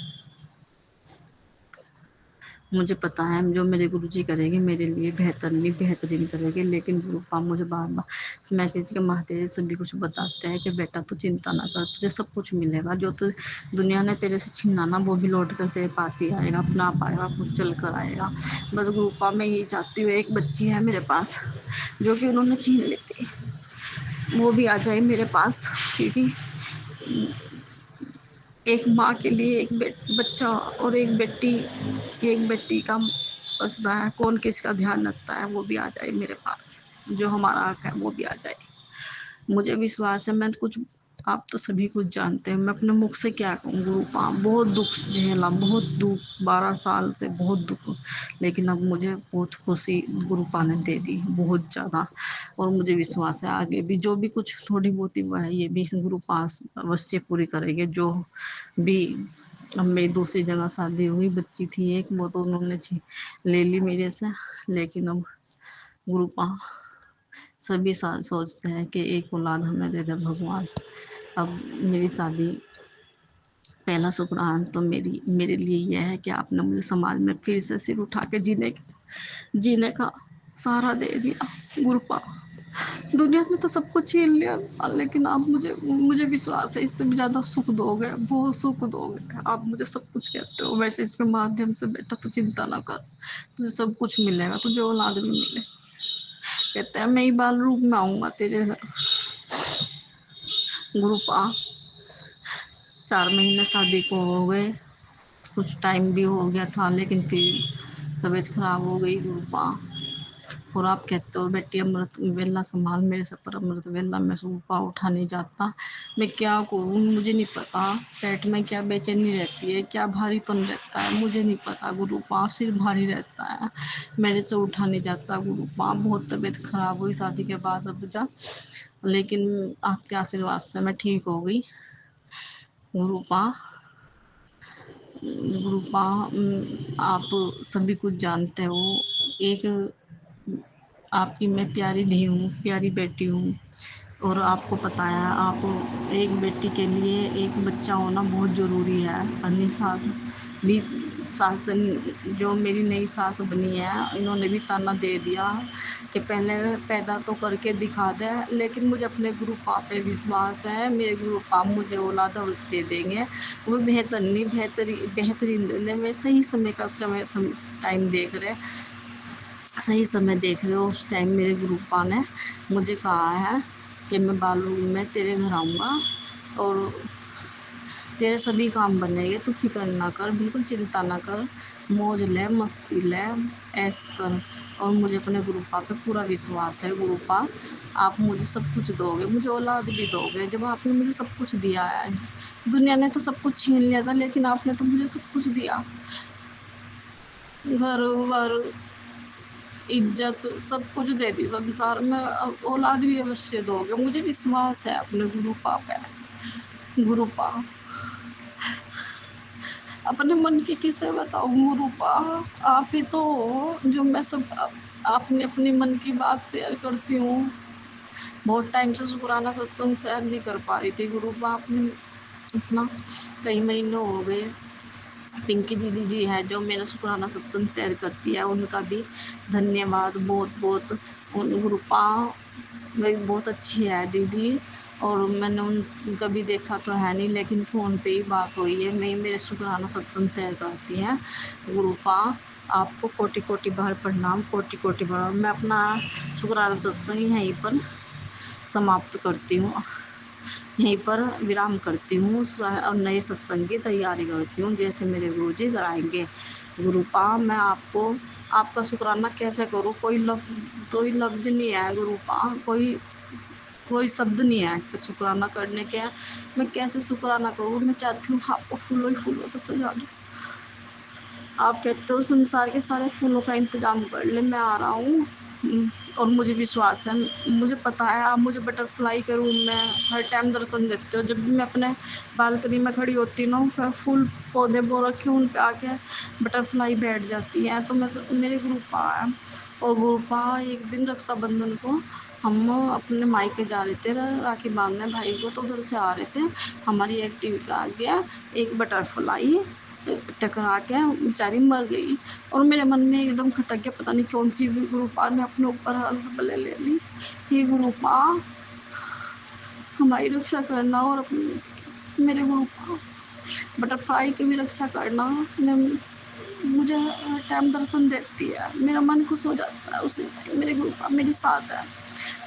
मुझे पता है जो मेरे गुरुजी करेंगे मेरे लिए बेहतर नहीं बेहतरीन करेंगे। लेकिन गुरुपा मुझे बार बार मैसेज के माध्यम से सभी कुछ बताते हैं कि बेटा तू चिंता ना कर, तुझे सब कुछ मिलेगा। जो तो दुनिया ने तेरे से छीना ना, वो भी लौट कर तेरे पास ही आएगा, अपना आप आएगा, खुद चल कर आएगा। बस गुरुपा मैं यही चाहती हूँ, एक बच्ची है मेरे पास जो कि उन्होंने छीन ली थी, वो भी आ जाए मेरे पास। क्योंकि एक माँ के लिए एक बच्चा और एक बेटी का बचता है, कौन किसका ध्यान रखता है। वो भी आ जाए मेरे पास, जो हमारा हक है वो भी आ जाए। मुझे विश्वास है, मैं कुछ, आप तो सभी कुछ जानते हैं, मैं अपने मुख से क्या कहूँ। गुरुपा बहुत दुख झेला, बहुत दुख, 12 साल से बहुत दुख, लेकिन अब मुझे बहुत खुशी गुरुपा ने दे दी, बहुत ज़्यादा। और मुझे विश्वास है आगे भी जो भी कुछ थोड़ी बहुत हुआ है, ये भी गुरुपा अवश्य पूरी करेंगे। जो भी, अब मेरी दूसरी जगह शादी हुई, बच्ची थी एक, वो तो उन्होंने ले ली मेरे से। लेकिन अब गुरुपा सभी सोचते हैं कि एक औलाद हमें दे दे भगवान। अब मेरी शादी, पहला शुक्राना तो मेरे लिए यह है कि आपने मुझे समाज में फिर से सिर उठा के जीने का सहारा दे दिया गुरुपा। दुनिया ने तो सब कुछ छीन लिया, लेकिन आप मुझे विश्वास है इससे भी ज़्यादा सुख दोगे, बहुत सुख दोगे। आप मुझे सब कुछ कहते हो मैसेज के माध्यम से, बेटा तू चिंता ना कर, तुझे सब कुछ मिलेगा, तुझे औलाद भी मिले। कहते हैं मैं ही बाल रूप में आऊँगा तेरे घर। गुरुपा 4 महीने शादी को हो गए, कुछ टाइम भी हो गया था, लेकिन फिर तबीयत खराब हो गई गुरुपा। और आप कहते हो बेटी अमृत वेला संभाल मेरे से, पर अमृत वेला में गुरुपा उठा नहीं जाता। मैं क्या करूँ, मुझे नहीं पता पेट में क्या बेचैनी रहती है, क्या भारीपन रहता है, मुझे नहीं पता गुरुपा। सिर भारी रहता है, मेरे से उठा नहीं जाता गुरुपा। बहुत तबीयत खराब हुई शादी के बाद अब जा, लेकिन आपके आशीर्वाद से मैं ठीक हो गई गुरुपा। आप सभी कुछ जानते हो, एक आपकी मैं प्यारी धी हूँ, प्यारी बेटी हूँ। और आपको पता है, आप एक बेटी के लिए एक बच्चा होना बहुत ज़रूरी है। अनिशा भी सास जो मेरी नई सास बनी है, इन्होंने भी ताना दे दिया कि पहले पैदा तो करके दिखा दे, लेकिन मुझे अपने गुरु पाप पे विश्वास है। मेरे गुरु पाप मुझे औलाद अवश्य देंगे, वो बेहतर नहीं बेहतरीन देंगे। मैं सही समय का टाइम देख रहे, सही समय देख रहे हो। उस टाइम मेरे गुरु पाप ने मुझे कहा है कि मैं बालू में तेरे घर आऊँगा और तेरे सभी काम बनेंगे, तू फिक्र ना कर, बिल्कुल चिंता ना कर, मौज ले, मस्ती ले, ऐश कर। और मुझे अपने गुरुपा पे पूरा विश्वास है। गुरुपा, आप मुझे सब कुछ दोगे, मुझे औलाद भी दोगे। जब आपने मुझे सब कुछ दिया है, दुनिया ने तो सब कुछ छीन लिया था, लेकिन आपने तो मुझे सब कुछ दिया, घर वर, इज्जत, सब कुछ दे दी संसार में। अब औलाद भी अवश्य दोगे, मुझे विश्वास है अपने गुरुपा पे। गुरुपा, अपने मन की किसे बताऊँ गुरुपा, आप ही तो हो जो मैं सब आपने अपने मन की बात शेयर करती हूँ। बहुत टाइम से शुक्राना सत्संग शेयर नहीं कर पा रही थी गुरुपा, आपने इतना कई महीने हो गए। पिंकी दीदी जी है जो मेरा शुक्राना सत्संग शेयर करती है, उनका भी धन्यवाद बहुत बहुत। उन गुरुपा मेरी बहुत अच्छी है दीदी, और मैंने उन कभी देखा तो है नहीं, लेकिन फ़ोन पे ही बात हुई है। मैं मेरे शुक्राना सत्संग शेयर करती हैं। गुरुपा, आपको कोटि कोटि बार प्रणाम, कोटि कोटि बार। मैं अपना शुक्राना सत्संग यहीं पर समाप्त करती हूँ, यहीं पर विराम करती हूँ और नए सत्संग की तैयारी करती हूँ जैसे मेरे गुरु जी कराएँगे। गुरुपा, मैं आपको आपका शुक्राना कैसे करूँ, कोई लफ्ज़ नहीं है गुरुपा, कोई शब्द नहीं है कि शुक्राना करने के। मैं कैसे शुक्राना करूँ, मैं चाहती हूँ आपको फूलों ही फूलों से सजा दूँ। आप कहते हो संसार के सारे फूलों का इंतज़ाम कर ले, मैं आ रहा हूँ। और मुझे विश्वास है, मुझे पता है आप मुझे बटरफ्लाई के रूम में हर टाइम दर्शन देते हो। जब भी मैं अपने बालकनी में खड़ी होती हूँ, फिर फूल पौधे बो रखे उन पे आके बटरफ्लाई बैठ जाती हैं, तो मैं मेरे गुरुपा है। और गुरुपा, एक दिन रक्षाबंधन को हम अपने मायके जा रहे थे राखी बांधने भाई को, तो उधर से आ रहे थे, हमारी एक्टिविटी आ गया, एक बटरफ्लाई टकरा के बेचारी मर गई। और मेरे मन में एकदम खटक गया, पता नहीं कौन सी गुरुपा ने अपने ऊपर हल्ले ले ली। ये गुरुपा, हमारी रक्षा करना, और अपनी मेरे गुरुपा बटरफ्लाई की भी रक्षा करना। मुझे हर टाइम दर्शन देती है, मेरा मन खुश हो जाता है उसी टाइम। मेरे गुरुपा मेरे साथ है,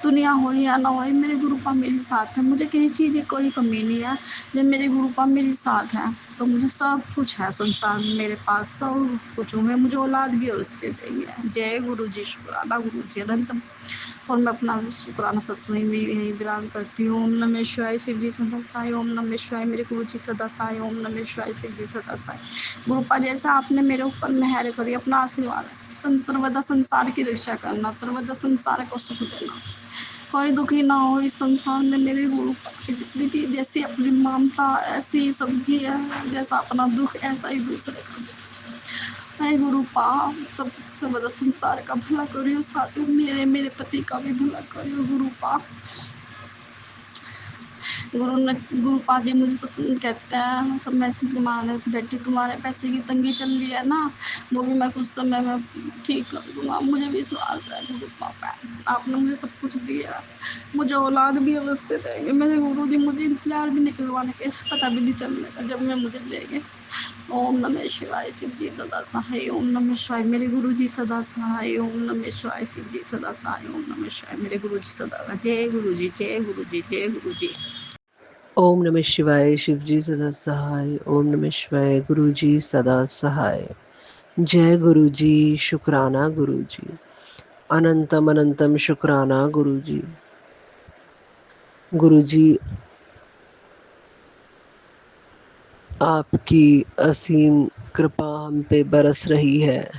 दुनिया हो या ना हो, मेरे गुरुपा मेरे साथ है। मुझे किसी चीज़ की कोई कमी नहीं है, जब मेरे गुरुपा मेरे साथ है तो मुझे सब कुछ है संसार में, मेरे पास सब कुछ हूँ मैं। मुझे औलाद भी अवश्य देंगे। जय गुरु जी, शुक्राना गुरु जी अनंतम। और मैं अपना शुक्राना सत्संग में यही विराम करती हूँ। ओम नमः शिवाय, शिव जी सदा साई। ओम नमः शिवाय, मेरे गुरु जी सदा साई। ओम नमः शिवाय, शिव जी सदा साई। गुरुपा, जैसा आपने मेरे ऊपर मेहर करी, अपना आशीर्वाद सर्वदा संसार की रक्षा करना, सर्वदा संसार को सुख देना, कोई दुखी ना हो इस संसार में। मेरे गुरु की जैसी अपनी ममता ऐसी सबकी है, जैसा अपना दुख ऐसा ही दूसरे का दुख। मैं गुरुपा सब सर्वदा संसार का भला करियो, साथ में मेरे पति का भी भला करियो गुरुपा। गुरुपा जी मुझे सब कहते हैं, सब मैसेज के मारे, बेटी तुम्हारे पैसे की तंगी चल रही है ना, वो भी मैं कुछ समय में ठीक कर दूँगा। मुझे विश्वास है गुरुपा पे, आपने मुझे सब कुछ दिया, मुझे औलाद भी अवश्य देंगे। मेरे गुरु जी मुझे इंतजार भी नहीं करवाने के, पता भी नहीं चलने का जब मैं मुझे देंगे। ओम नमः शिवाय, शिव जी सदा सहाय। ओम नमः शिवाय, मेरे गुरु जी सदा सहाय। ओम नमः शिवाय, शिव जी सदा सहाय। ओम नमः शिवाय, मेरे गुरु जी सदा। जय गुरु जी, जय गुरु जी, जय गुरु जी। ओम नमः शिवाय, शिव जी सदा सहाय। ओम नमः शिवाय, गुरु जी सदा सहाय। जय गुरु जी, शुक्राना गुरु जी अनंतम अनंतम शुक्राना गुरु जी। गुरु जी, आपकी असीम कृपा हम पे बरस रही है।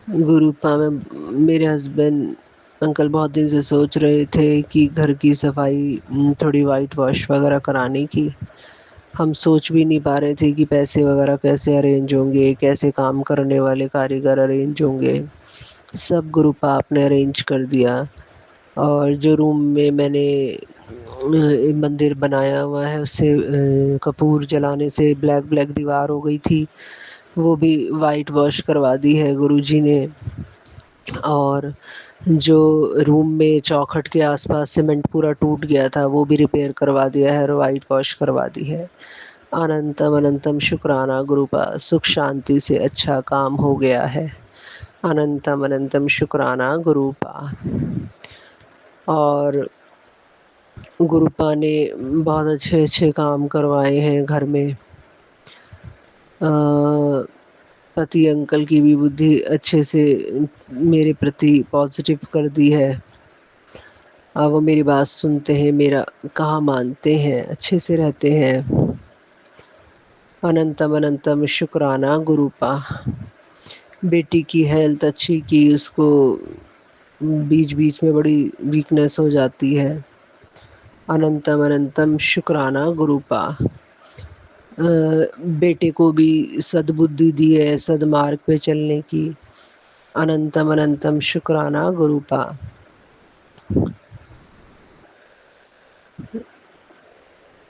गुरुपा में मेरे हस्बैंड अंकल बहुत दिन से सोच रहे थे कि घर की सफाई थोड़ी वाइट वॉश वगैरह कराने की। हम सोच भी नहीं पा रहे थे कि पैसे वगैरह कैसे अरेंज होंगे, कैसे काम करने वाले कारीगर अरेंज होंगे। सब गुरुपा आपने अरेंज कर दिया। और जो रूम में मैंने मंदिर बनाया हुआ है, उससे कपूर जलाने से ब्लैक ब्लैक दीवार हो गई थी, वो भी वाइट वॉश करवा दी है गुरुजी ने। और जो रूम में चौखट के आसपास सीमेंट पूरा टूट गया था वो भी रिपेयर करवा दिया है और वाइट वॉश करवा दी है। अनंतम अनंतम शुक्राना गुरुपा, सुख शांति से अच्छा काम हो गया है। अनंतम अनंतम शुक्राना गुरुपा। और गुरुपा ने बहुत अच्छे अच्छे काम करवाए हैं घर में। पति अंकल की भी बुद्धि अच्छे से मेरे प्रति पॉजिटिव कर दी है। अब वो मेरी बात सुनते हैं, मेरा कहा मानते हैं, अच्छे से रहते हैं। अनंतम अनंतम शुक्राना गुरुपा। बेटी की हेल्थ अच्छी की, उसको बीच बीच में बड़ी वीकनेस हो जाती है। अनंतम अनंतम शुक्राना गुरुपा। बेटे को भी सद्बुद्धि दी है सदमार्ग पे चलने की। अनंतम अनंतम शुक्राना गुरुपा।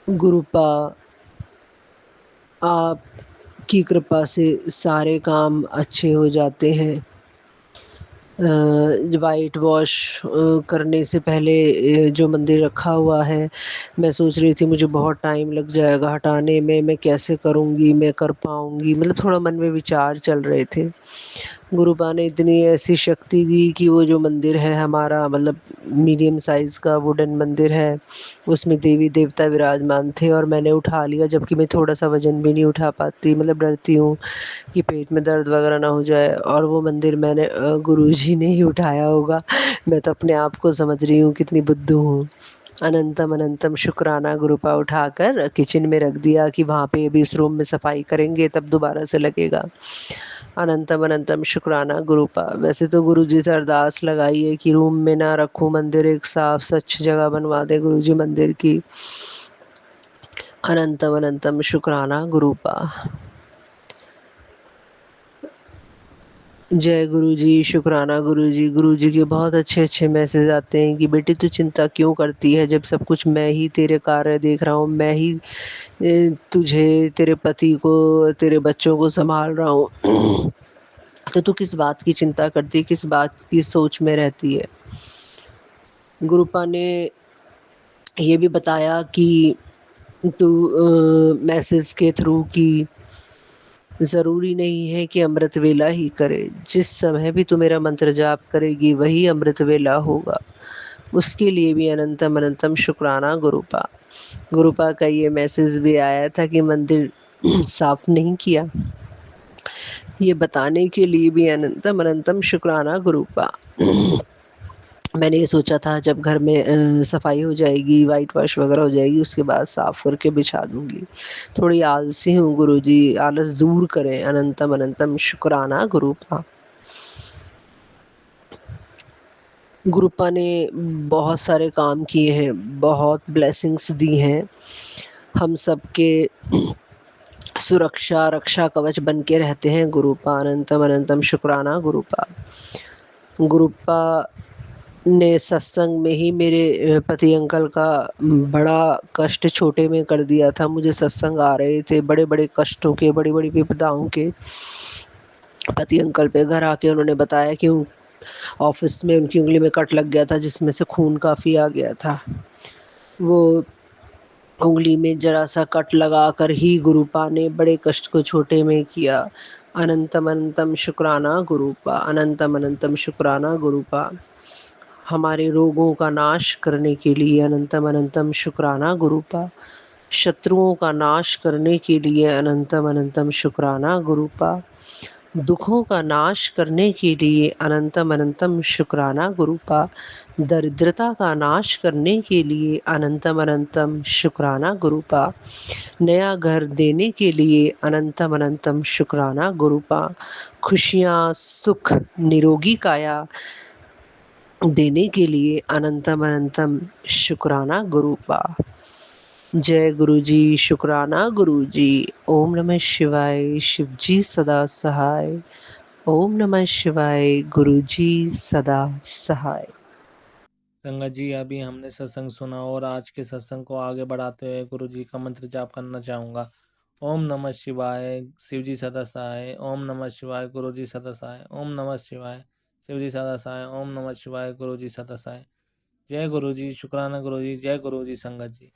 गुरुपा आपकी कृपा से सारे काम अच्छे हो जाते हैं। वाइट वॉश करने से पहले जो मंदिर रखा हुआ है, मैं सोच रही थी मुझे बहुत टाइम लग जाएगा हटाने में, मैं कैसे करूँगी, मैं कर पाऊँगी, मतलब थोड़ा मन में विचार चल रहे थे। गुरुपा ने इतनी ऐसी शक्ति दी कि वो जो मंदिर है हमारा, मतलब मीडियम साइज़ का वुडन मंदिर है, उसमें देवी देवता विराजमान थे और मैंने उठा लिया, जबकि मैं थोड़ा सा वज़न भी नहीं उठा पाती, मतलब डरती हूँ कि पेट में दर्द वगैरह ना हो जाए। और वो मंदिर मैंने गुरुजी ने ही उठाया होगा। मैं तो अपने आप को समझ रही हूँ कितनी बुद्धू हूँ। अनंतम अनंतम शुक्राना गुरुपा उठाकर किचन में रख दिया कि वहाँ पे अभी इस रूम में सफाई करेंगे तब दोबारा से लगेगा। अनंतम अनंतम शुक्राना गुरुपा। वैसे तो गुरुजी से अरदास लगाई है कि रूम में ना रखूं मंदिर, एक साफ स्वच्छ जगह बनवा दे गुरुजी मंदिर की। अनंतम अनंतम शुक्राना गुरुपा। जय गुरुजी, शुक्राना गुरुजी। गुरुजी के बहुत अच्छे अच्छे मैसेज आते हैं कि बेटी तू चिंता क्यों करती है, जब सब कुछ मैं ही तेरे कार्य देख रहा हूँ, मैं ही तुझे, तेरे पति को, तेरे बच्चों को संभाल रहा हूँ। तो तू किस बात की चिंता करती है, किस बात की सोच में रहती है। गुरुपा ने ये भी बताया कि तू मैसेज के थ्रू कि ज़रूरी नहीं है कि अमृत वेला ही करे, जिस समय भी तू मेरा मंत्र जाप करेगी वही अमृत वेला होगा। उसके लिए भी अनंतम अनंतम शुक्राना गुरुपा। गुरुपा का ये मैसेज भी आया था कि मंदिर साफ नहीं किया, ये बताने के लिए भी अनंतम अनंतम शुक्राना गुरुपा। मैंने ये सोचा था जब घर में सफाई हो जाएगी, वाइट वॉश वगैरह हो जाएगी, उसके बाद साफ करके बिछा दूंगी। थोड़ी आलसी हूँ गुरुजी, आलस दूर करें। अनंतम अनंतम शुक्राना गुरुपा। गुरुपा ने बहुत सारे काम किए हैं, बहुत ब्लेसिंग्स दी हैं, हम सबके सुरक्षा रक्षा कवच बन के रहते हैं गुरुपा। अनंतम अनंतम शुक्राना गुरुपा। गुरुपा ने सत्संग में ही मेरे पति अंकल का बड़ा कष्ट छोटे में कर दिया था। मुझे सत्संग आ रहे थे बड़े बड़े कष्टों के, बड़ी बड़ी विपदाओं के। पति अंकल पे घर आके उन्होंने बताया कि ऑफिस में उनकी उंगली में कट लग गया था जिसमें से खून काफ़ी आ गया था। वो उंगली में जरा सा कट लगा कर ही गुरुपा ने बड़े कष्ट को छोटे में किया। अनंतम अनंतम शुक्राना गुरुपा। अनंतम अनंतम शुक्राना गुरुपा। हमारे रोगों का नाश करने के लिए अनंतम अनंतम शुक्राना गुरुपा। शत्रुओं का नाश करने के लिए अनंतम अनंतम शुक्राना गुरुपा। दुखों का नाश करने के लिए अनंतम अनंतम शुक्राना गुरुपा। दरिद्रता का नाश करने के लिए अनंतम अनंतम शुक्राना गुरुपा। नया घर देने के लिए अनंतम अनंतम शुक्राना गुरुपा। खुशियाँ, सुख, निरोगी काया देने के लिए अनंतम अनंतम शुक्राना गुरुपा। जय गुरुजी, शुक्राना गुरुजी। ओम नमः शिवाय, शिवजी सदा सहाय। ओम नमः शिवाय, गुरुजी सदा सहाय। संगत जी, अभी हमने सत्संग सुना और आज के सत्संग को आगे बढ़ाते हुए गुरु जी का मंत्र जाप करना चाहूँगा। ओम नमः शिवाय, शिव जी सदा सहाय। ओम नमः शिवाय, गुरु जी सदा सहाय। ओम नमः शिवाय, शिव जी सदा सहाय। ओम नमः शिवाय, गुरु जी सदा सहाय। जय गुरु जी, शुक्राना गुरु जी, जय गुरु जी संगत जी।